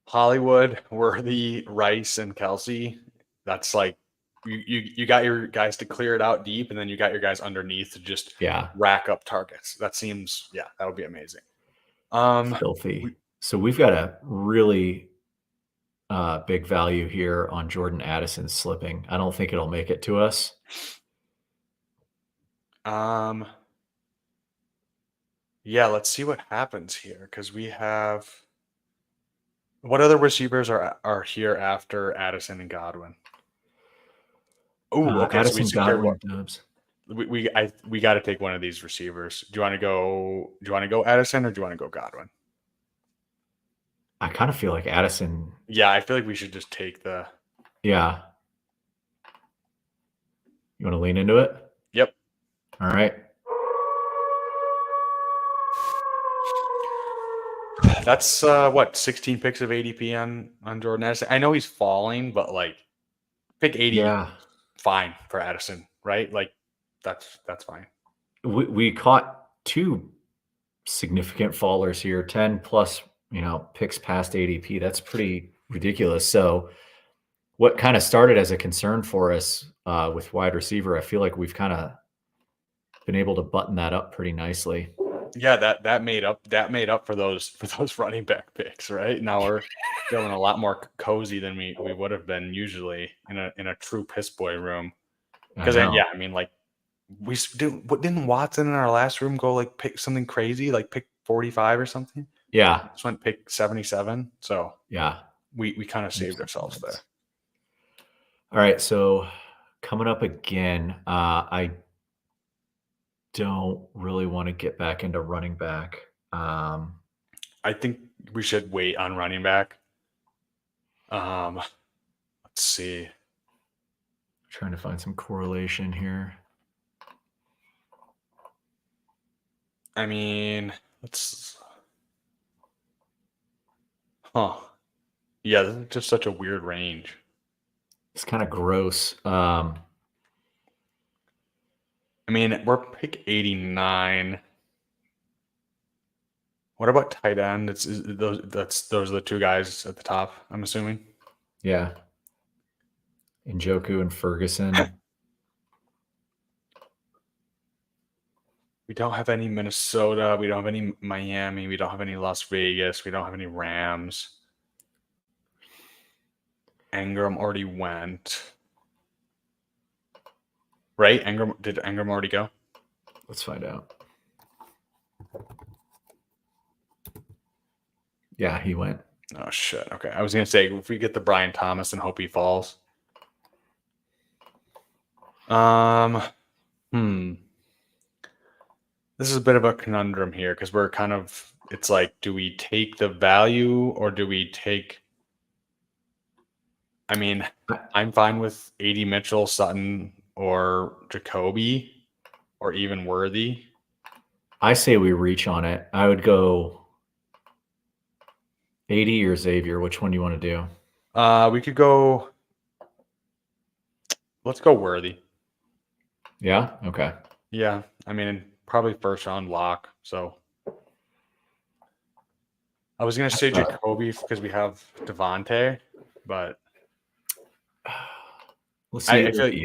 Hollywood, Worthy, Rice, and Kelsey. That's like you got your guys to clear it out deep, and then you got your guys underneath to just rack up targets. That seems, that would be amazing. Filthy. So we've got a really big value here on Jordan Addison slipping. I don't think it'll make it to us. Yeah, let's see what happens here because we have. What other receivers are here after Addison and Godwin? Oh, okay. Addison, so we secured Godwin, one. Dubs. We got to take one of these receivers. Do you want to go Addison or do you want to go Godwin? I kind of feel like Addison. Yeah, I feel like we should just take the. Yeah. You want to lean into it? Yep. All right. That's 16 picks of ADP on Jordan Addison. I know he's falling, but like pick 80, fine for Addison, right? Like that's fine. We caught two significant fallers here, 10 plus, picks past ADP. That's pretty ridiculous. So what kind of started as a concern for us with wide receiver, I feel like we've kind of been able to button that up pretty nicely. Yeah, that made up for those running back picks, right? Now we're feeling a lot more cozy than we would have been usually in a true piss boy room. Because I mean, like didn't Watson in our last room go like pick something crazy, like pick 45 or something? Yeah, just went pick 77. So yeah, we kind of saved ourselves there. All right, so coming up again, I don't really want to get back into running back. I think we should wait on running back. Let's see. Trying to find some correlation here. I mean, yeah, this is just such a weird range. It's kind of gross. I mean, we're pick 89. What about tight end? Those are the two guys at the top, I'm assuming. Yeah. Njoku and Ferguson. We don't have any Minnesota. We don't have any Miami. We don't have any Las Vegas. We don't have any Rams. Ingram already went. Right? Did Ingram already go? Let's find out. Yeah, he went. Oh shit. Okay. I was gonna say if we get the Brian Thomas and hope he falls. This is a bit of a conundrum here because we're kind of, it's like, do we take the value or do we take, I mean, I'm fine with AD Mitchell, Sutton, or Jacoby, or even Worthy. I say we reach on it. I would go AD or Xavier. Which one do you want to do? We could go, let's go Worthy. Yeah? Okay. Yeah. I mean, probably first round lock. So I was going to say Jacoby because we have Devontae, but Let's see. I feel like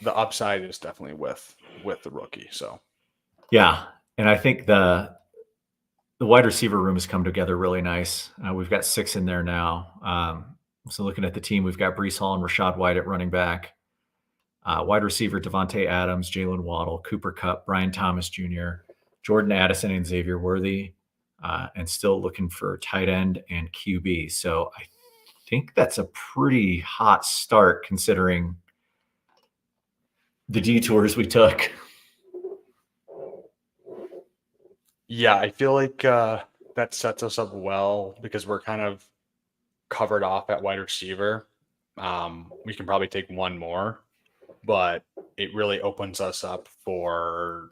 the upside is definitely with the rookie. So yeah, and I think the wide receiver room has come together really nice. We've got 6 in there now. So looking at the team, we've got Breece Hall and Rashad White at running back. Wide receiver Devontae Adams, Jalen Waddle, Cooper Kupp, Brian Thomas Jr., Jordan Addison, and Xavier Worthy, and still looking for tight end and QB. So I think that's a pretty hot start considering the detours we took. yeah, I feel like that sets us up well because we're kind of covered off at wide receiver. We can probably take one more, but it really opens us up for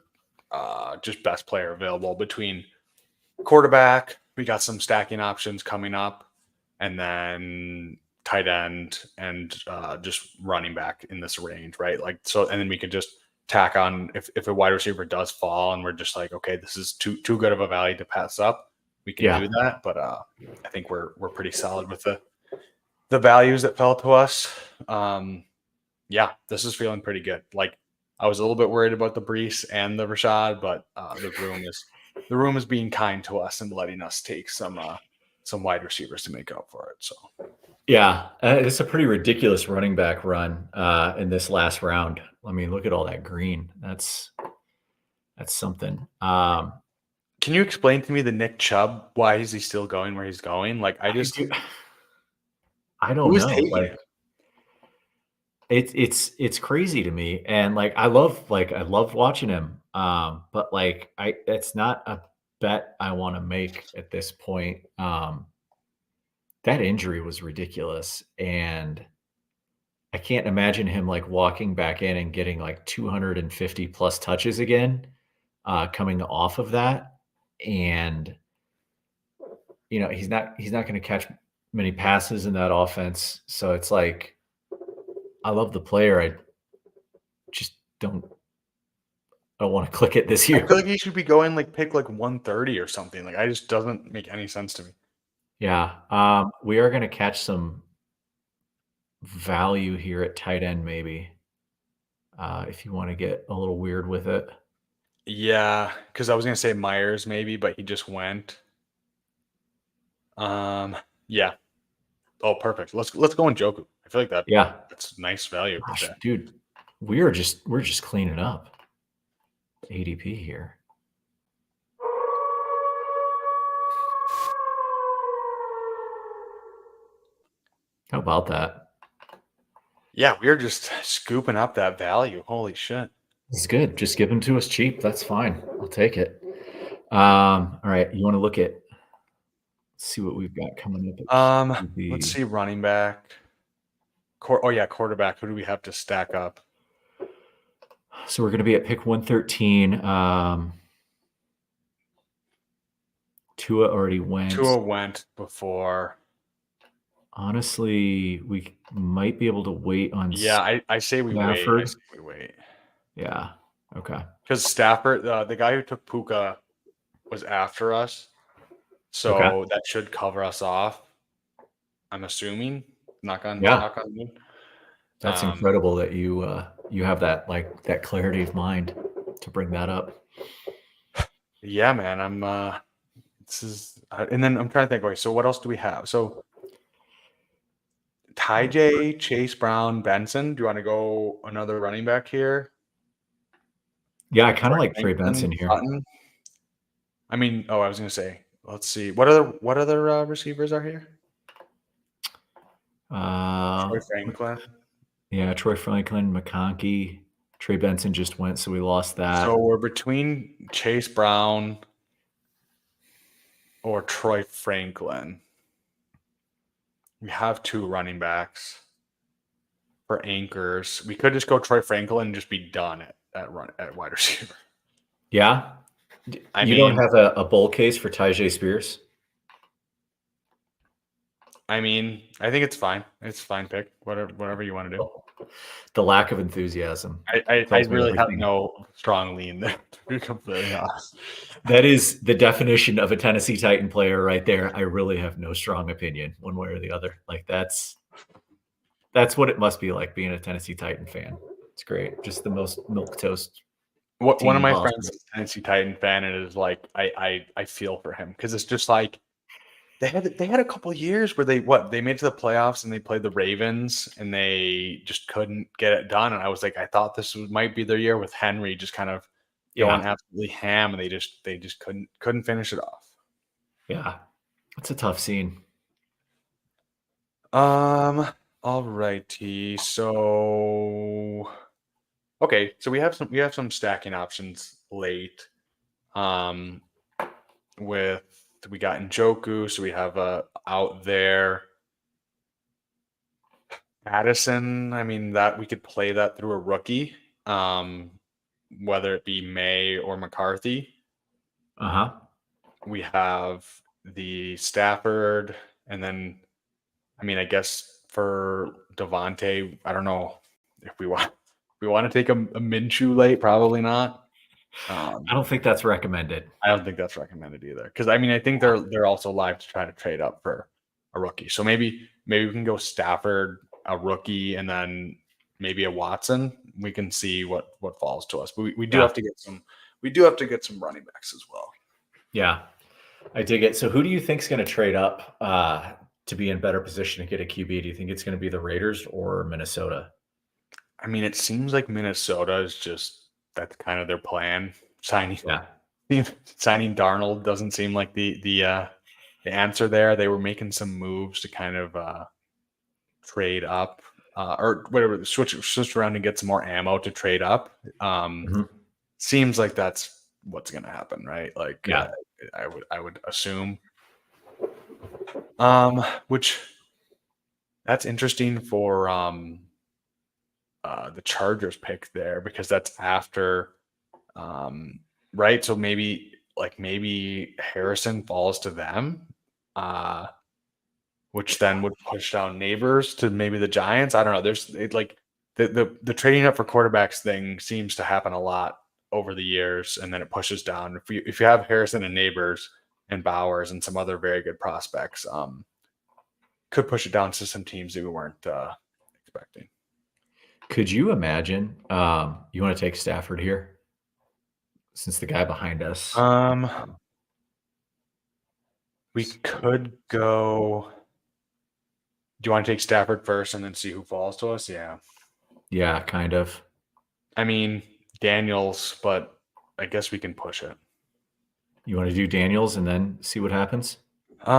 just best player available between quarterback. We got some stacking options coming up, and then tight end and just running back in this range, right? Like so, and then we could just tack on if a wide receiver does fall, and we're just like, okay, this is too good of a value to pass up. We can do that, but I think we're pretty solid with the values that fell to us. Yeah, this is feeling pretty good. Like I was a little bit worried about the Breece and the Rashad, but the room is being kind to us and letting us take some wide receivers to make up for it. So yeah, it's a pretty ridiculous running back run in this last round. I mean, look at all that green. That's something. Can you explain to me the Nick Chubb? Why is he still going where he's going? Like I don't know. Like it's crazy to me, and like I love watching him. But like it's not a bet I want to make at this point. That injury was ridiculous, and I can't imagine him like walking back in and getting like 250 plus touches again, coming off of that. And he's not going to catch many passes in that offense. So it's like, I love the player. I just don't want to click it this year. I feel like he should be going like pick like 130 or something. Like I just doesn't make any sense to me. Yeah. We are going to catch some value here at tight end, maybe, if you want to get a little weird with it. Yeah, because I was gonna say Myers maybe, but he just went. Yeah. Oh, perfect. Let's go in Joku. I feel like that's nice value. Gosh, dude, we're just cleaning up ADP here. How about that? Yeah, we're just scooping up that value. Holy shit. It's good. Just give them to us cheap. That's fine. I'll take it. All right. You want to let's see what we've got coming up. Let's see running back. Quarterback. Who do we have to stack up? So we're going to be at pick 113. Tua already went. Tua went before. Honestly, we might be able to wait on. Yeah, I say we Stafford. wait. I say we wait. Yeah. Okay. Because Stafford, the guy who took Puka, was after us, so that should cover us off. I'm assuming. Knock on wood. That's incredible that you have that clarity of mind to bring that up. Yeah, man. And then I'm trying to think. Okay, so what else do we have? So Ty J, Chase Brown, Benson. Do you want to go another running back here? Yeah, I kind of Troy like Trey Franklin, Benson here. Sutton. I mean, I was gonna say, let's see. What other receivers are here? Troy Franklin. Yeah, Troy Franklin, McConkey, Trey Benson just went, so we lost that. So we're between Chase Brown or Troy Franklin. We have 2 running backs for anchors. We could just go Troy Franklin and just be done at wide receiver. Yeah. I You don't mean, have a bull case for Tyjae Spears? I think it's fine. It's a fine pick. Whatever you want to do. The lack of enthusiasm. I tells me really have everything. no strong lean there, to be completely honest. That is the definition of a Tennessee Titan player right there. I really have no strong opinion one way or the other. Like that's what it must be like being a Tennessee Titan fan. It's great. Just the most milquetoast. One of team my possible. friends is a Tennessee Titan fan, and it is like I feel for him because it's just like they had a couple of years where they made it to the playoffs and they played the Ravens and they just couldn't get it done. And I was like, I thought might be their year with Henry just kind of going absolutely ham, and they just couldn't finish it off. Yeah. It's a tough scene. All righty. So okay, so we have some stacking options late. We got Njoku, so we have out there. Addison, I mean, that we could play that through a rookie, whether it be May or McCarthy. Uh-huh. We have the Stafford, and then, I mean, I guess for Devontae, I don't know if we want to take a Minshew late, probably not. I don't think that's recommended. I don't think that's recommended either, because I mean, I think they're also live to try to trade up for a rookie. So maybe we can go Stafford, a rookie, and then maybe a Watson. We can see what falls to us. But we do have to get some. We do have to get some running backs as well. Yeah, I dig it. So who do you think is going to trade up to be in better position to get a QB? Do you think it's going to be the Raiders or Minnesota? I mean, it seems like Minnesota is that's kind of their plan. Signing Darnold doesn't seem like the answer there. They were making some moves to kind of trade up or whatever, switch around and get some more ammo to trade up. Seems like that's what's going to happen, right? Like, yeah, I would assume. Which that's interesting for the Chargers pick there, because that's after, right? So maybe Harrison falls to them, which then would push down Neighbors to maybe the Giants. I don't know. There's the trading up for quarterbacks thing seems to happen a lot over the years, and then it pushes down. If you have Harrison and Neighbors and Bowers and some other very good prospects, could push it down to some teams that we weren't expecting. Could you imagine? You want to take Stafford here, since the guy behind us. We could go. Do you want to take Stafford first and then see who falls to us? Yeah. Yeah, kind of. I mean, Daniels, but I guess we can push it. You want to do Daniels and then see what happens? We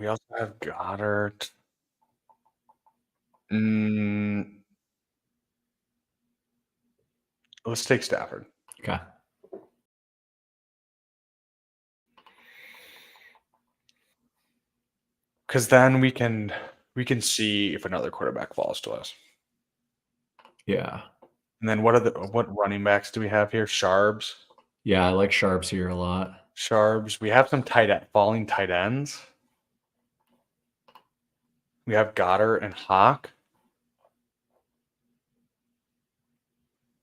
also have Goddard. Let's take Stafford. Okay. Because then we can see if another quarterback falls to us. Yeah. And then what running backs do we have here? Sharbs. Yeah, I like Sharps here a lot. Sharbs. We have some falling tight ends. We have Goddard and Hawk.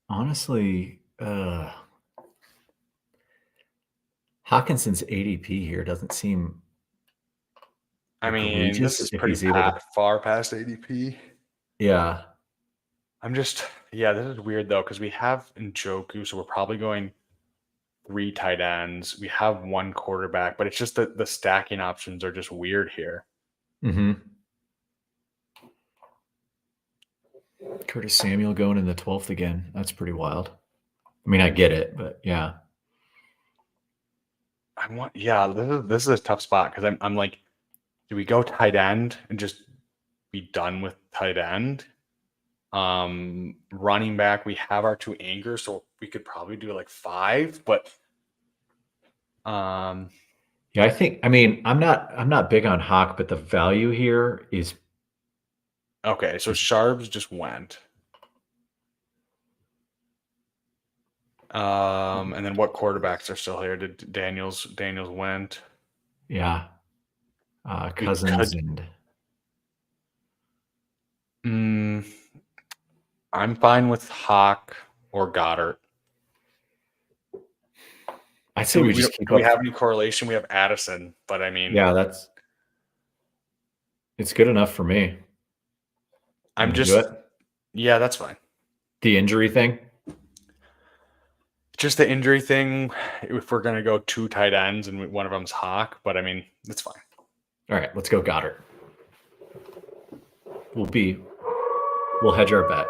Honestly, Hawkinson's ADP here doesn't seem. I mean, this is pretty far past ADP. Yeah. this is weird though, because we have Njoku, so we're probably going 3 tight ends. We have 1 quarterback, but it's just that the stacking options are just weird here. Mm-hmm. Curtis Samuel going in the 12th again. That's pretty wild. I mean, I get it, but yeah. This is a tough spot because I'm like, do we go tight end and just be done with tight end? Running back, we have our 2 anchors, so we could probably do like 5, but yeah, I mean, I'm not big on Hawk, but the value here is okay, so Sharps just went. And then what quarterbacks are still here? Did Daniels went? yeah. Cousins and I'm fine with Hawk or Goddard. I'd say we just keep do up. we have any correlation? We have Addison, but I mean, Yeah, it's good enough for me. I'm Do just, it? yeah, that's fine. The injury thing. Just the injury thing. If we're gonna go 2 tight ends and one of them's Hawk, but I mean, it's fine. All right, let's go Goddard. We'll hedge our bet.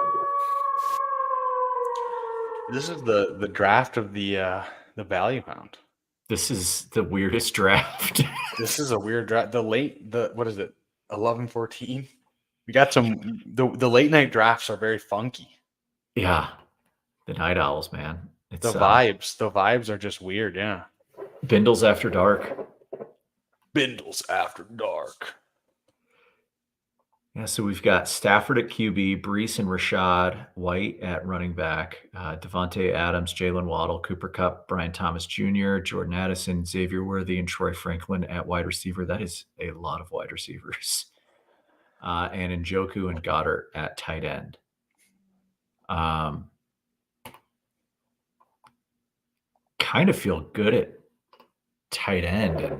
This is the draft of the value hound. This is the weirdest draft. This is a weird draft. What is it? 11-14. We got some the late night drafts are very funky. Yeah, the Night Owls, man. It's The vibes are just weird. Yeah. Bindles after dark. Bindles after dark. Yeah, so we've got Stafford at QB, Brees and Rashad White at running back, Devontae Adams, Jalen Waddle, Cooper Kupp, Brian Thomas Jr., Jordan Addison, Xavier Worthy, and Troy Franklin at wide receiver. That is a lot of wide receivers. And Njoku and Goddard at tight end. Kind of feel good at tight end. And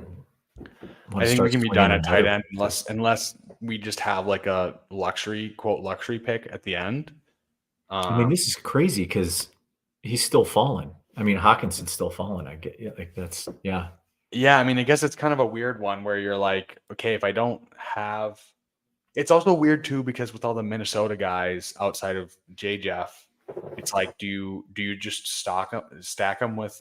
I think we can be done at tight end unless we just have like a quote luxury pick at the end. I mean, this is crazy because he's still falling. I mean, Hawkinson's still falling. I get like that's yeah. Yeah, I mean, I guess it's kind of a weird one where you're like, okay, if I don't have, it's also weird too because with all the Minnesota guys outside of J Jeff, it's like, do you just stack them with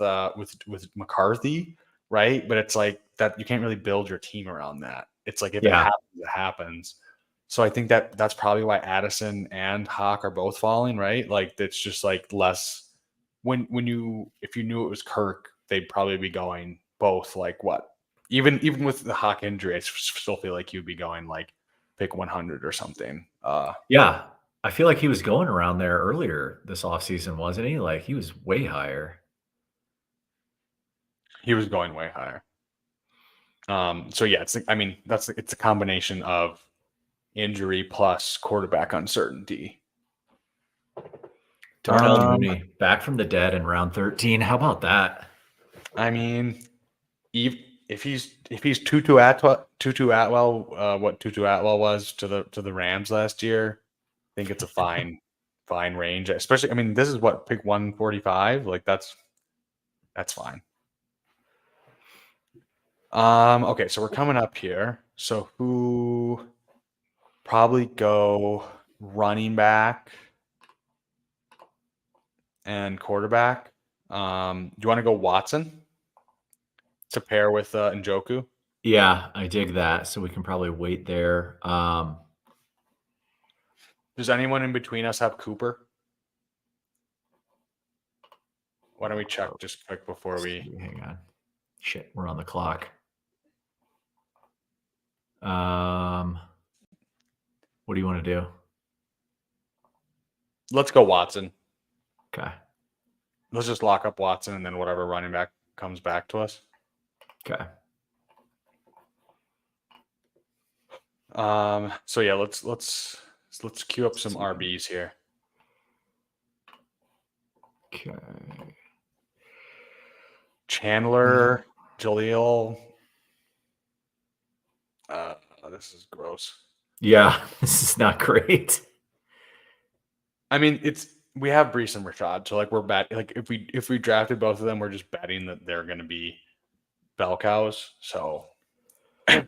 McCarthy, right? But it's like that you can't really build your team around that. It's like if it happens, it happens. So I think that's probably why Addison and Hawk are both falling, right? Like it's just like less if you knew it was Kirk, they'd probably be going both like what? Even with the Hawk injury, I still feel like you'd be going like pick 100 or something. Yeah. I feel like he was going around there earlier this offseason, wasn't he? Like he was way higher. He was going way higher. So yeah, it's a combination of injury plus quarterback uncertainty. Darnell Mooney back from the dead in round 13. How about that? I mean, if he's Tutu Atwell, what Tutu Atwell was to the Rams last year, I think it's a fine range. Especially, I mean, this is what pick 145. Like that's fine. Okay, so we're coming up here. So who probably go running back and quarterback? Do you want to go Watson to pair with Njoku? Yeah, I dig that. So we can probably wait there. Does anyone in between us have Cooper? Why don't we check just quick before we hang on? Shit, we're on the clock. What do you want to do? Let's go Watson. Okay. Let's just lock up Watson and then whatever running back comes back to us. Okay. So yeah, let's queue up some RBs here. Okay. Chandler, Jaleel. This is gross. Yeah, this is not great. I mean, we have Brees and Rashad, so like we're like if we drafted both of them, we're just betting that they're going to be bell cows. So I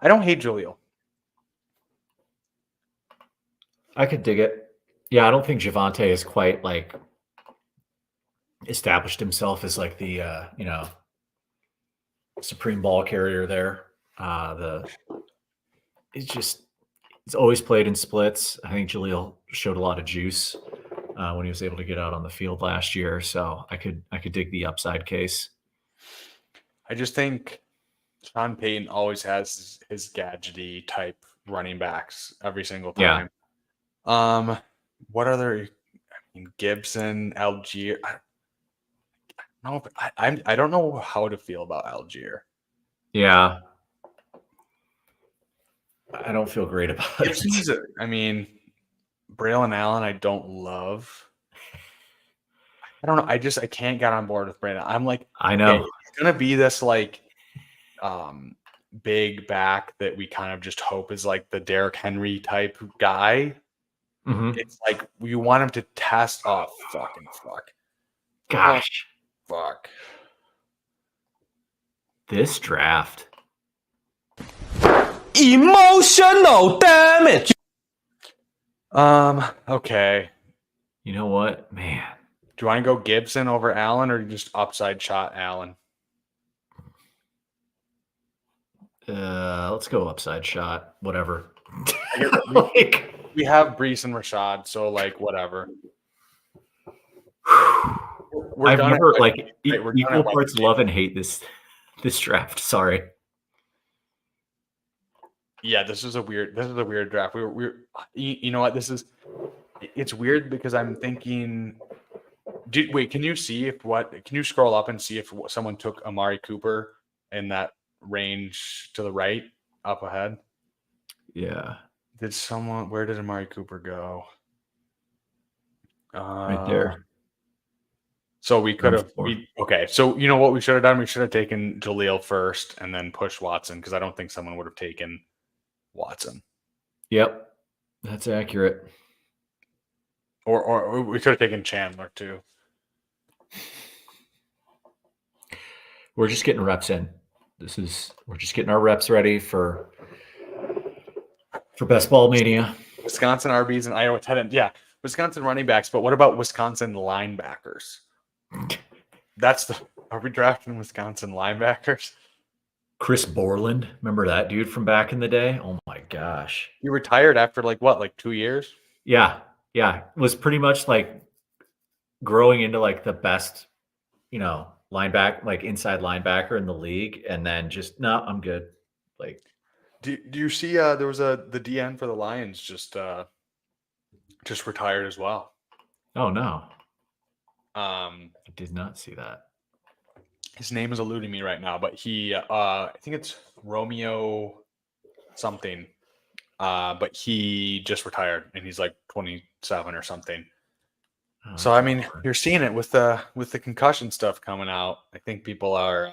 don't hate Jaleel. I could dig it. Yeah, I don't think Javante is quite like established himself as like the supreme ball carrier there. He's always played in splits. I think Jaleel showed a lot of juice when he was able to get out on the field last year. So I could dig the upside case. I just think Sean Payton always has his gadgety type running backs every single time. Yeah. What other? I mean, Gibson, Algier. I don't know how to feel about Algier. Yeah. I don't feel great about Gibson's it. I mean, Braylon Allen, I don't love. I don't know. I can't get on board with Braylon. I'm like, I know it's gonna be this like big back that we kind of just hope is like the Derrick Henry type guy. Mm-hmm. It's like we want him to test. Oh, fucking fuck. Gosh. Oh, fuck. This draft. Emotional damage. Okay. You know what, man? Do you want to go Gibson over Allen or just upside shot Allen? Let's go upside shot. Whatever. We have Brees and Rashad, so like whatever. I've never equal parts love and hate this draft. Sorry. Yeah, this is a weird draft. You know what? It's weird because I'm thinking. Wait, can you scroll up and see if someone took Amari Cooper in that range to the right up ahead? Yeah. Where did Amari Cooper go? Right there. So we could have, okay. So you know what we should have done? We should have taken Jaleel first and then pushed Watson because I don't think someone would have taken Watson. Yep. That's accurate. Or we could have taken Chandler too. We're just getting reps in. We're just getting our reps ready for Best Ball Mania. Wisconsin RBs and Iowa tight end. Yeah, Wisconsin running backs. But what about Wisconsin linebackers? Are we drafting Wisconsin linebackers? Chris Borland. Remember that dude from back in the day? Oh my gosh. He retired after like 2 years? Yeah. Yeah. It was pretty much like growing into like the best, linebacker, like inside linebacker in the league. And then just, no, I'm good. Like, do you see there was the DN for the Lions just retired as well? Oh no. I did not see that. His name is eluding me right now, but he I think it's Romeo something. But he just retired and he's like 27 or something. Oh, so I mean, you're seeing it with the concussion stuff coming out. I think people are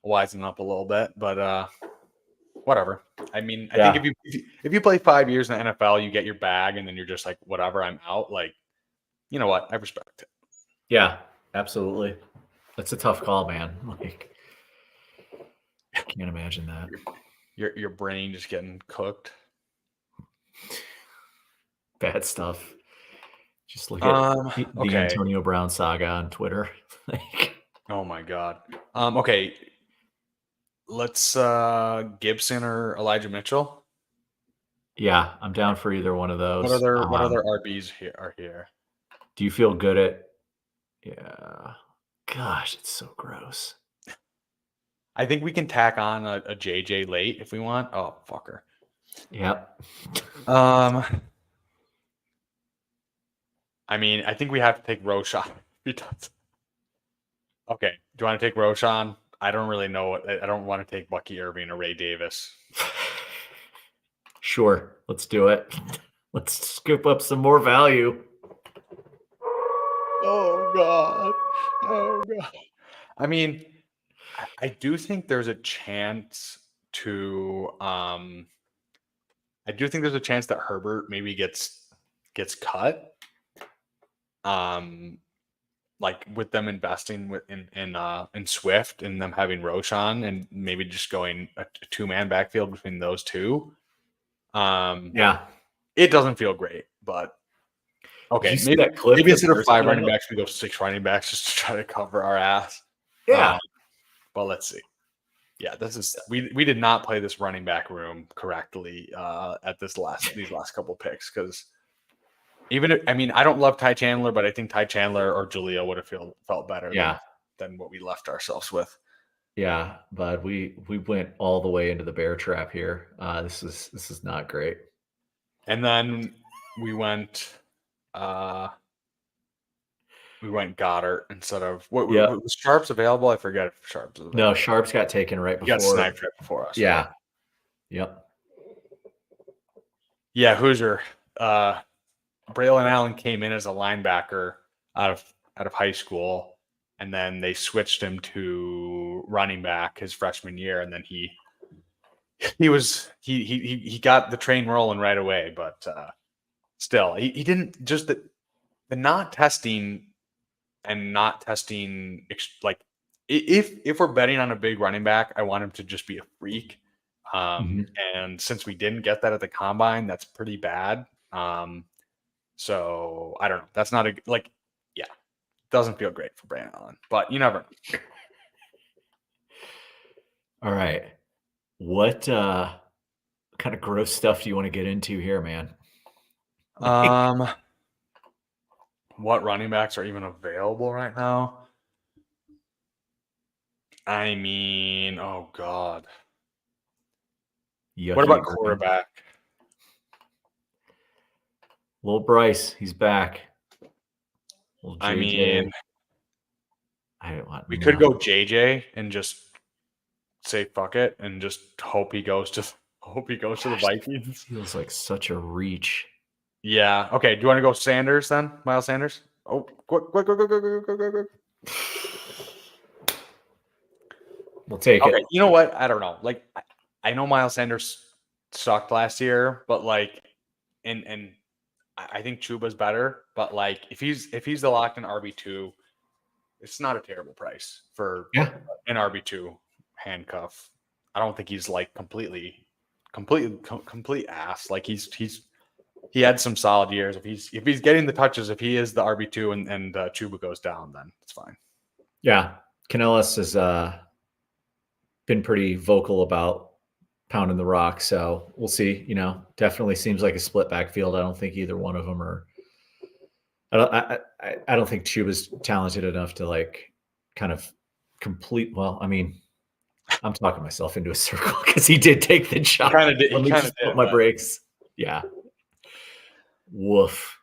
wising up a little bit, but whatever. I mean, I think if you play 5 years in the NFL, you get your bag, and then you're just like, whatever, I'm out. Like, you know what? I respect it. Yeah, absolutely. That's a tough call, man. Like, I can't imagine that. Your brain just getting cooked. Bad stuff. Just look at the Antonio Brown saga on Twitter. Oh my God. Okay. Let's Gibson or Elijah Mitchell. Yeah, I'm down for either one of those. What other RBs are here? Do you feel good at? Yeah. Gosh, it's so gross. I think we can tack on a JJ late if we want. Oh, fucker. Yep. I mean, I think we have to take Roshan. Okay. Do you want to take Roshan? I don't really know. I don't want to take Bucky Irving or Ray Davis. Sure. Let's do it. Let's scoop up some more value. Oh, God. Oh, God. I mean, I do think there's a chance to that Herbert maybe gets gets cut. Like with them investing in Swift and them having Roshan and maybe just going a two-man backfield between those two. Yeah. It doesn't feel great, but okay. Did you see that clip Maybe the instead of Bears 5 put running out? backs, we go 6 running backs just to try to cover our ass. Yeah. But let's see. Yeah, this is we did not play this running back room correctly at these last couple picks because even if, I mean, I don't love Ty Chandler, but I think Ty Chandler or Jaleel would have felt better than what we left ourselves with. Yeah, but we went all the way into the bear trap here. This is not great. And then we went Goddard instead of was Sharps available? I forget if Sharps was available. No, Sharps got taken right before. He got sniped right before us. Yeah. Right? Yep. Yeah, Hoosier. Braylon Allen came in as a linebacker out of high school, and then they switched him to running back his freshman year, and then he got the train rolling right away, but still he didn't just the not testing like if we're betting on a big running back, I want him to just be a freak. And since we didn't get that at the combine, that's pretty bad. So I don't know. That's not doesn't feel great for Brandon Allen, but you never know. All right. What kind of gross stuff do you want to get into here, man? What running backs are even available right now? I mean, oh God. Yucky What about green. quarterback? Little Bryce, he's back. Little JJ. I mean, we could go JJ and just say fuck it and just hope he goes to the Vikings. Feels like such a reach. Yeah. Okay. Do you want to go Sanders then? Miles Sanders? Oh, quick. We'll take it. You know what? I don't know. Like, I know Miles Sanders sucked last year, but like, and I think Chuba's better. But like, if he's the locked in RB2, it's not a terrible price for an RB2 handcuff. I don't think he's like complete ass. Like he had some solid years. If he's getting the touches, if he is the RB2 and Chuba goes down, then it's fine. Yeah, Canellis has been pretty vocal about pounding the rock, so we'll see. You know, definitely seems like a split backfield. I don't think either one of them are. I don't think Chuba's talented enough to like kind of complete. Well, I mean, I'm talking myself into a circle because he did take the shot. Kind of did. Let me just put my brakes. Yeah. Woof.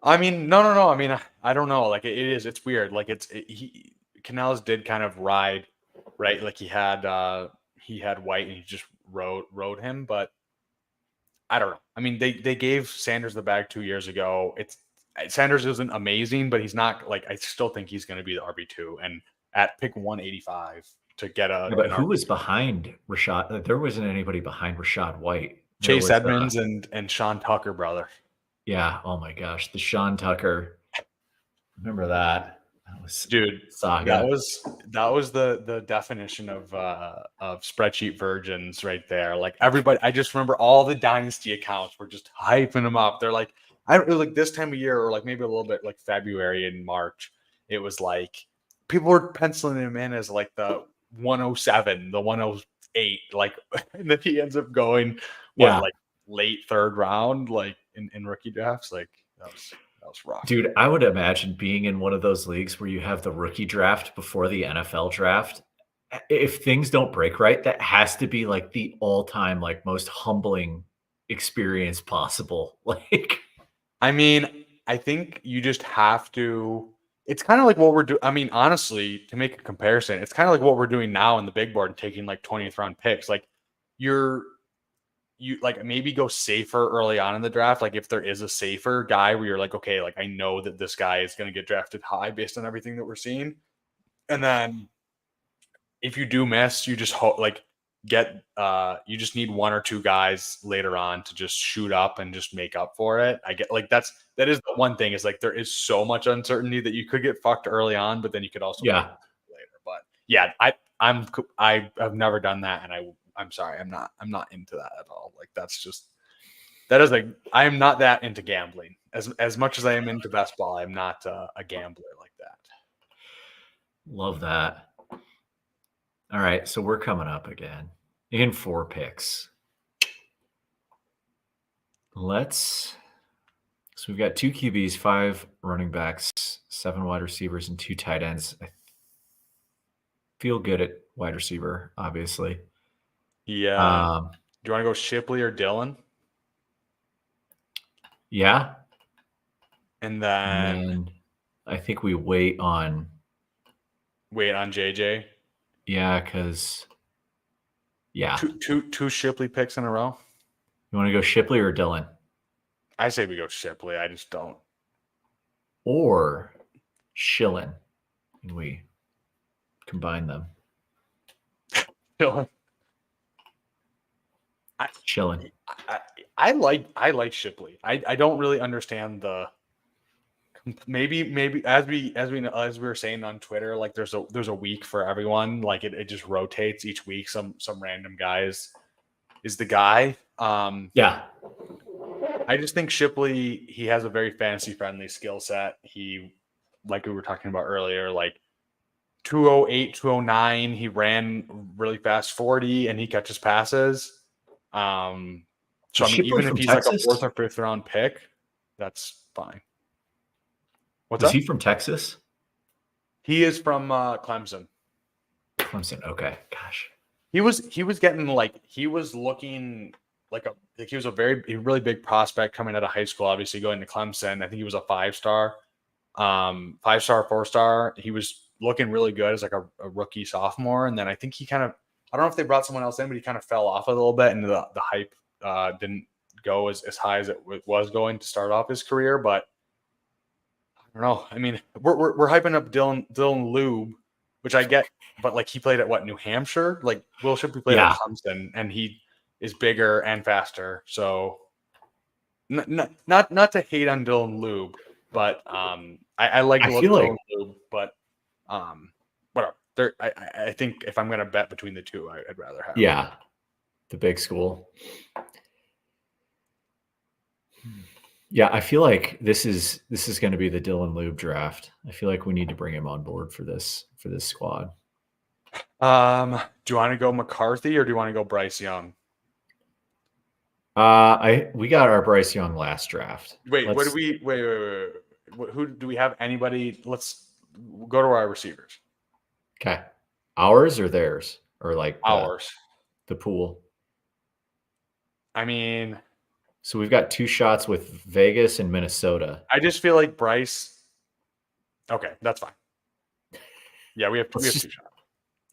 I mean, no. I mean, I don't know. Like it's weird. Like Canales did kind of ride, right? Like he had White and he just rode him, but I don't know. I mean, they gave Sanders the bag 2 years ago. Sanders isn't amazing, but he's not like, I still think he's going to be the RB2 and at pick 185 to get a. But who was behind Rashad? There wasn't anybody behind Rashad White. Chase Edmonds and Sean Tucker, brother. Yeah. Oh my gosh. The Sean Tucker. Remember that? That was saga. That was the definition of spreadsheet virgins right there. Like everybody, I just remember all the dynasty accounts were just hyping him up. They're like, it was like this time of year, or like maybe a little bit like February and March. It was like people were penciling him in as like the 107, the 108, like, and then he ends up going like late third round, like in rookie drafts. Like that was rough. Dude, I would imagine being in one of those leagues where you have the rookie draft before the NFL draft. If things don't break right, that has to be like the all-time like most humbling experience possible. Like, I mean, I think you just have to. It's kind of like what we're doing. I mean, honestly, to make a comparison, it's kind of like what we're doing now in the big board and taking like 20th round picks. Like you like maybe go safer early on in the draft. Like if there is a safer guy where you're like, okay, like I know that this guy is going to get drafted high based on everything that we're seeing. And then if you do miss, you just hope like you just need one or two guys later on to just shoot up and just make up for it. I get like that is the one thing is like there is so much uncertainty that you could get fucked early on, but then you could also Yeah. later. But yeah, I've never done that, and I'm sorry, I'm not into that at all. Like that is like I am not that into gambling as much as I am into best ball. I'm not a gambler like that. Love that. All right, so we're coming up again in 4 picks. So we've got 2 QBs, 5 running backs, 7 wide receivers, and 2 tight ends. I feel good at wide receiver, obviously. Yeah. Do you want to go Shipley or Dillon? Yeah. And then I think we wait on JJ. Yeah, because two Shipley picks in a row. You want to go Shipley or Dillon? I say we go Shipley. I just don't. Or Schillen. And we combine them. Dillon. Schillen. I like Shipley. I don't really understand the maybe as we were saying on Twitter, like there's a week for everyone. Like it just rotates each week. Some random guys is the guy. Yeah. I just think Shipley, he has a very fantasy friendly skill set. He, like we were talking about earlier, like 208, 209, he ran really fast 40 and he catches passes. So I mean, even if he's Texas? like a 4th or 5th round pick, that's fine. What's he from Texas? He is from Clemson. Clemson. Okay. Gosh. He was getting he was looking he was a really big prospect coming out of high school, obviously going to Clemson. I think he was a 5-star, 5-star, 4-star. He was looking really good as like a rookie sophomore. And then I think he kind of, I don't know if they brought someone else in, but he kind of fell off a little bit and the hype didn't go as high as it was going to start off his career. But I don't know. I mean, we're hyping up Dylan Lube, which I get, but like he played at New Hampshire? Like Will Shipley played at Clemson, and he is bigger and faster. So not to hate on Dylan Lube, but I like Dylan Lube, but whatever. I think if I'm gonna bet between the two, I'd rather have the big school. Yeah, I feel like this is going to be the Dylan Lube draft. I feel like we need to bring him on board for this squad. Do you want to go McCarthy or do you want to go Bryce Young? We got our Bryce Young last draft. Wait. Who do we have? Anybody? Let's go to our receivers. Okay, ours or theirs or like ours? The pool. I mean. So we've got 2 shots with Vegas and Minnesota. I just feel like Bryce. Okay, that's fine. Yeah, we have 2 shots.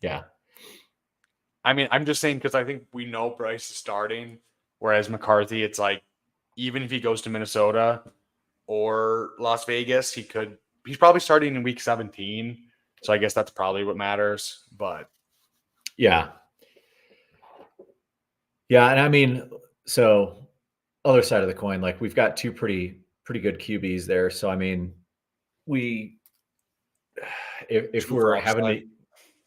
Yeah. I mean, I'm just saying because I think we know Bryce is starting, whereas McCarthy, it's like even if he goes to Minnesota or Las Vegas, he's probably starting in week 17. So I guess that's probably what matters. But yeah. Yeah, and I mean, so other side of the coin, like we've got 2 pretty good QBs there. So I mean, if we're having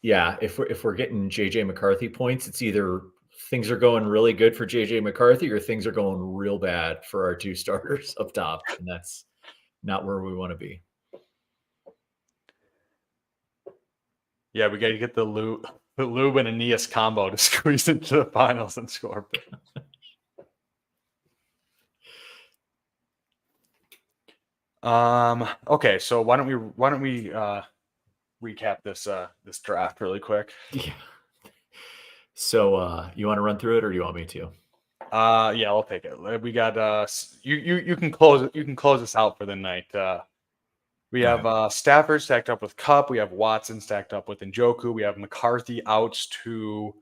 if we're getting JJ McCarthy points, it's either things are going really good for JJ McCarthy or things are going real bad for our 2 starters up top, and that's not where we want to be. Yeah, we got to get the Lube and Aeneas combo to squeeze into the finals and score. Okay, so why don't we recap this draft really quick? Yeah. So you want to run through it or do you want me to? Yeah, I'll take it. We got you can close us out for the night. We have Stafford stacked up with Kupp. We have Watson stacked up with Njoku. We have McCarthy outs to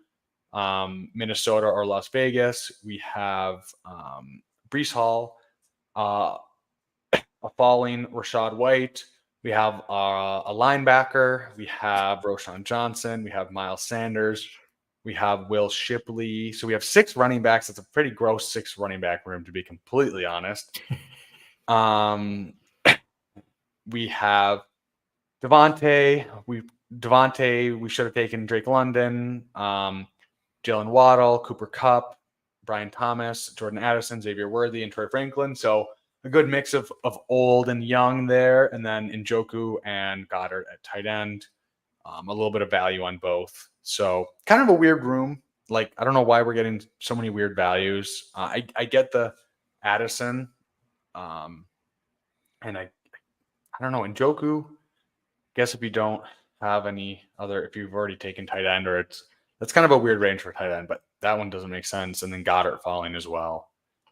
Minnesota or Las Vegas. We have Breece Hall, a falling Rashad White. We have a linebacker. We have Roshan Johnson. We have Miles Sanders. We have Will Shipley. So we have 6 running backs. It's a pretty gross 6 running back room, to be completely honest. We have Devontae. We should have taken Drake London, Jalen Waddle, Cooper Kupp, Brian Thomas, Jordan Addison, Xavier Worthy, and Troy Franklin. So a good mix of old and young there. And then Njoku and Goddard at tight end. A little bit of value on both. So kind of a weird room. Like, I don't know why we're getting so many weird values. I get the Addison. And I don't know, Njoku, guess if you don't have any other, if you've already taken tight end, or that's kind of a weird range for tight end, but that one doesn't make sense. And then Goddard falling as well.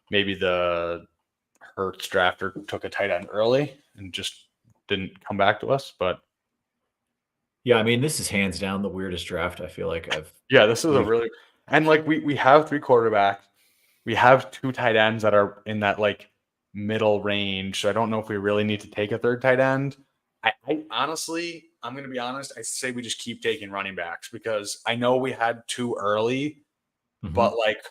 Maybe the Hurts drafter took a tight end early and just didn't come back to us. But Yeah, I mean, this is hands down the weirdest draft I feel like I've. Yeah, this is a really, and like we have 3 quarterbacks. We have 2 tight ends that are in that like middle range. So I don't know if we really need to take a 3rd tight end. I honestly, I'm going to be honest. I say we just keep taking running backs because I know we had 2 early, but like,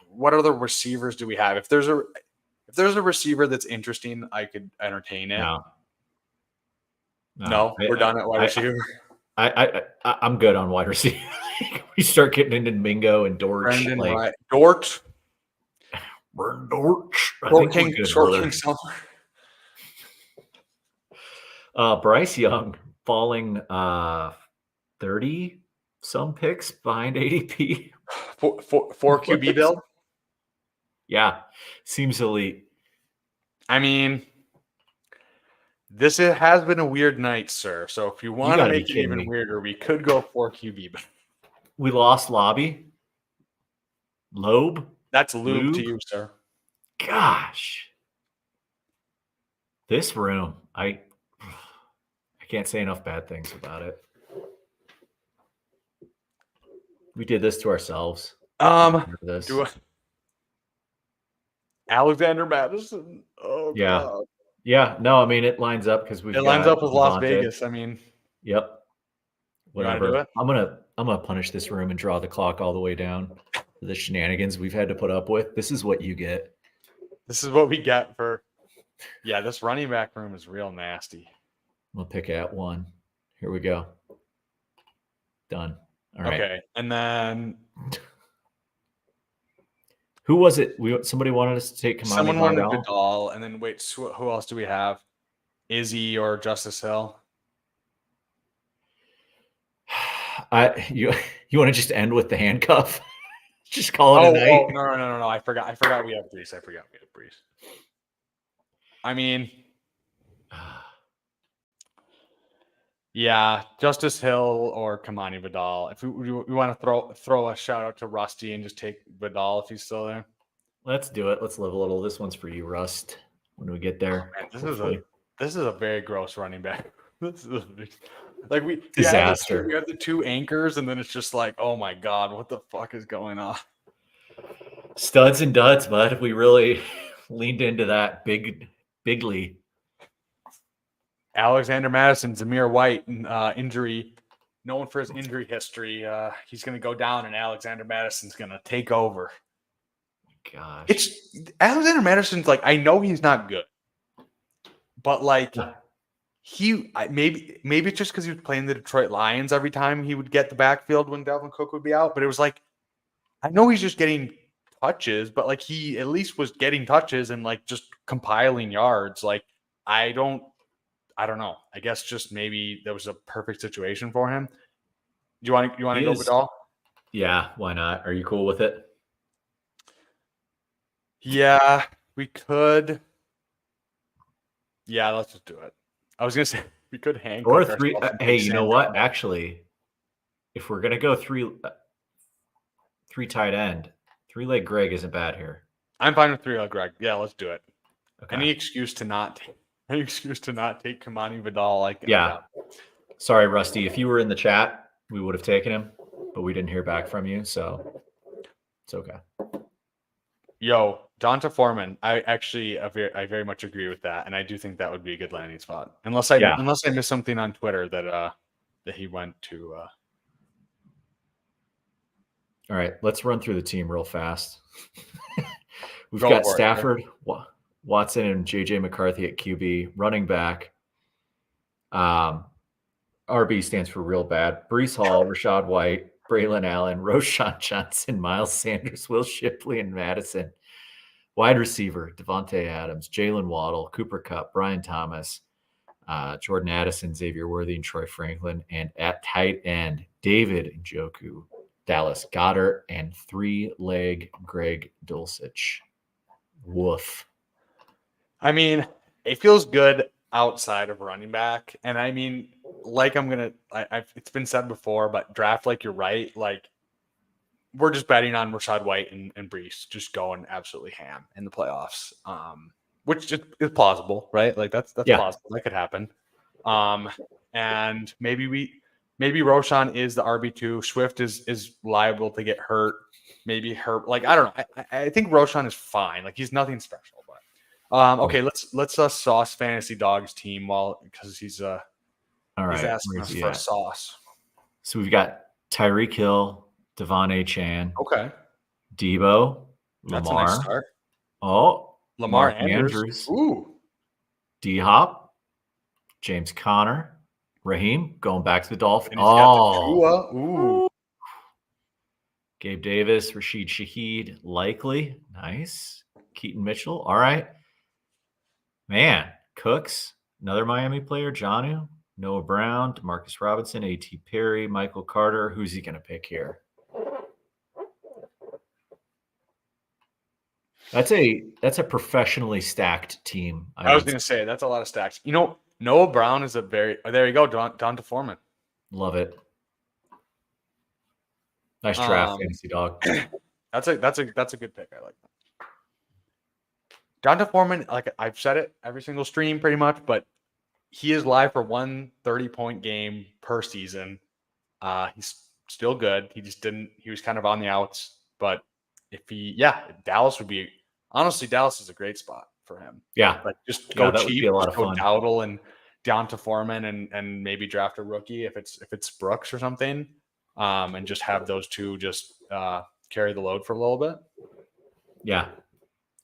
what other receivers do we have? If there's a receiver that's interesting, I could entertain it. No, we're done at wide receiver. I'm good on wide receiver. We start getting into Mingo and Dortch. Brendan Wright. Dortch. Short King Summer. Bryce Young falling 30 some picks behind ADP. For QB build? Yeah, seems elite. I mean, this has been a weird night, sir. So if you want to make it even weirder, we could go 4 QB. We lost Loeb. That's Loeb to you, sir. Gosh. This room, I can't say enough bad things about it. We did this to ourselves. Alexander Madison. Oh, yeah. God. Yeah. No, I mean, it lines up because it lines up with Las Vegas. I mean, yep. Whatever. I'm gonna punish this room and draw the clock all the way down to the shenanigans we've had to put up with. This is what you get. This is what we get for. Yeah, this running back room is real nasty. We'll pick at 1. Here we go. Done. All right. Okay, and then who was it? Somebody wanted us to take. Someone wanted Vidal, and then wait, who else do we have? Izzy or Justice Hill? You want to just end with the handcuff? Just call it a night. Oh, no. I forgot we have Brees. I mean, yeah, Justice Hill or Kamani Vidal. If we want to throw a shout out to Rusty and just take Vidal if he's still there. Let's do it. Let's live a little. This one's for you, Rust. When we get there, this is a very gross running back. This is like disaster. We have the 2 anchors, and then it's just like, oh my God, what the fuck is going on? Studs and duds, bud. We really leaned into that bigly. Alexander Madison, Zamir White, injury, known for his injury history. He's going to go down, and Alexander Madison's going to take over. Gosh, it's Alexander Madison's like, I know he's not good, but like maybe it's just because he was playing the Detroit Lions every time he would get the backfield when Dalvin Cook would be out. But it was like, I know he's just getting touches, but like he at least was getting touches and like just compiling yards. Like I don't know. I guess just maybe that was a perfect situation for him. Do you want to go with all? Yeah, why not? Are you cool with it? Yeah, we could. Yeah, let's just do it. I was gonna say we could hang or 3. Hey, you know what? Actually, if we're gonna go 3 tight end, 3-leg Greg isn't bad here. I'm fine with 3-leg Greg. Yeah, let's do it. Okay. Any excuse to not take Kamani Vidal? Like, yeah. Sorry, Rusty. If you were in the chat, we would have taken him, but we didn't hear back from you, so it's okay. Yo, Donta Foreman. I very much agree with that, and I do think that would be a good landing spot. Unless I missed something on Twitter that he went to. All right, let's run through the team real fast. We've Go got for it. Stafford, Watson, and JJ McCarthy at QB. Running back, RB stands for real bad. Brees Hall, Rashad White, Braylon Allen, Roshan Johnson, Miles Sanders, Will Shipley, and Madison. Wide receiver, Devontae Adams, Jalen Waddle, Cooper Kupp, Brian Thomas, Jordan Addison, Xavier Worthy, and Troy Franklin. And at tight end, David Njoku, Dallas Goddard, and three-leg Greg Dulcich. Woof. I mean, it feels good outside of running back. And I mean, like it's been said before, but draft like you're right. Like, we're just betting on Rashad White and Brees just going absolutely ham in the playoffs, which just is plausible, right? Like that's plausible. That could happen. And maybe Roshan is the RB2. Swift is liable to get hurt. Maybe hurt. Like, I don't know. I think Roshan is fine. Like, he's nothing special. But okay, let's sauce Fantasy Dog's team because he's all right. He's asking us for a sauce. So we've got Tyreek Hill, Devon A. Chan. Okay. Debo, That's Lamar. a nice start. Oh, Lamar Mark Andrews. Ooh. D-Hop, James Conner, Raheem going back to the Dolphins. And he's got the Tua. Ooh. Gabe Davis, Rashid Shaheed, likely. Nice. Keaton Mitchell. All right. Man, Cooks, another Miami player, Jonnu, Noah Brown, Demarcus Robinson, A.T. Perry, Michael Carter. Who's he going to pick here? That's a professionally stacked team. I was going to say that's a lot of stacks. You know, Noah Brown is there you go, Donta Foreman. Love it. Nice draft, Fantasy Dog. That's a good pick. I like that. Donta Foreman, like I've said it every single stream pretty much, but he is live for 1 30-point game per season. He's still good. He was kind of on the outs, but Dallas is a great spot for him. Yeah. Like just go that cheap, would be a lot of fun. Dowdle and Donta Foreman and maybe draft a rookie if it's Brooks or something. And just have those two just carry the load for a little bit. Yeah.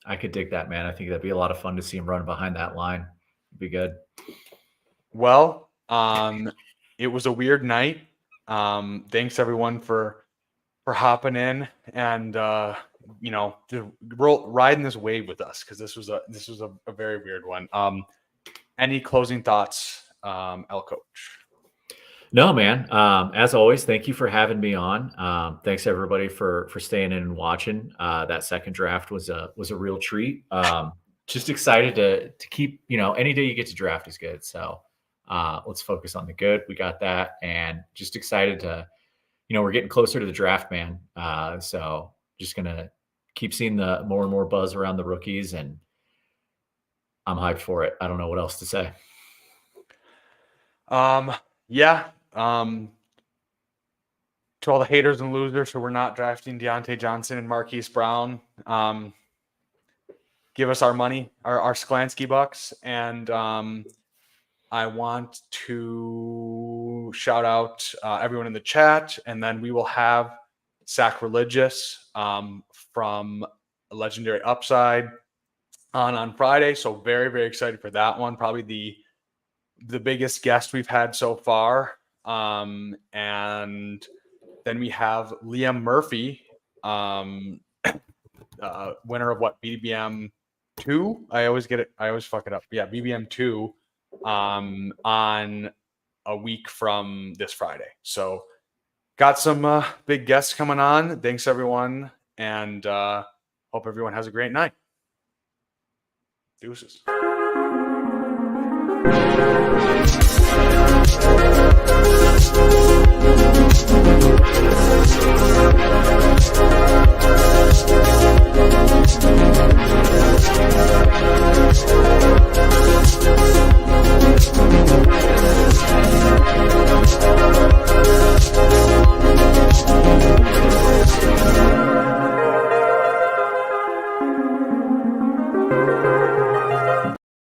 I could dig that, man. I think that'd be a lot of fun to see him run behind that line. It'd be good. Well, it was a weird night. Thanks everyone for hopping in and riding this wave with us because this was a very weird one. Any closing thoughts, L Coach? No, man. As always, thank you for having me on. Thanks everybody for staying in and watching. That second draft was a real treat. Just excited to keep, any day you get to draft is good. So let's focus on the good. We got that, and just excited to, we're getting closer to the draft, man. So just gonna keep seeing the more and more buzz around the rookies, and I'm hyped for it. I don't know what else to say. Yeah. To all the haters and losers who were not drafting Deontay Johnson and Marquise Brown, give us our money, our Sklansky bucks. And I want to shout out everyone in the chat, and then we will have Sacrilegious from Legendary Upside on Friday. So very, very excited for that one. Probably the biggest guest we've had so far. And then we have Liam Murphy, winner of what, BBM 2? I always fuck it up. Yeah, BBM 2 on a week from this Friday. So got some big guests coming on. Thanks everyone, and hope everyone has a great night. Deuces.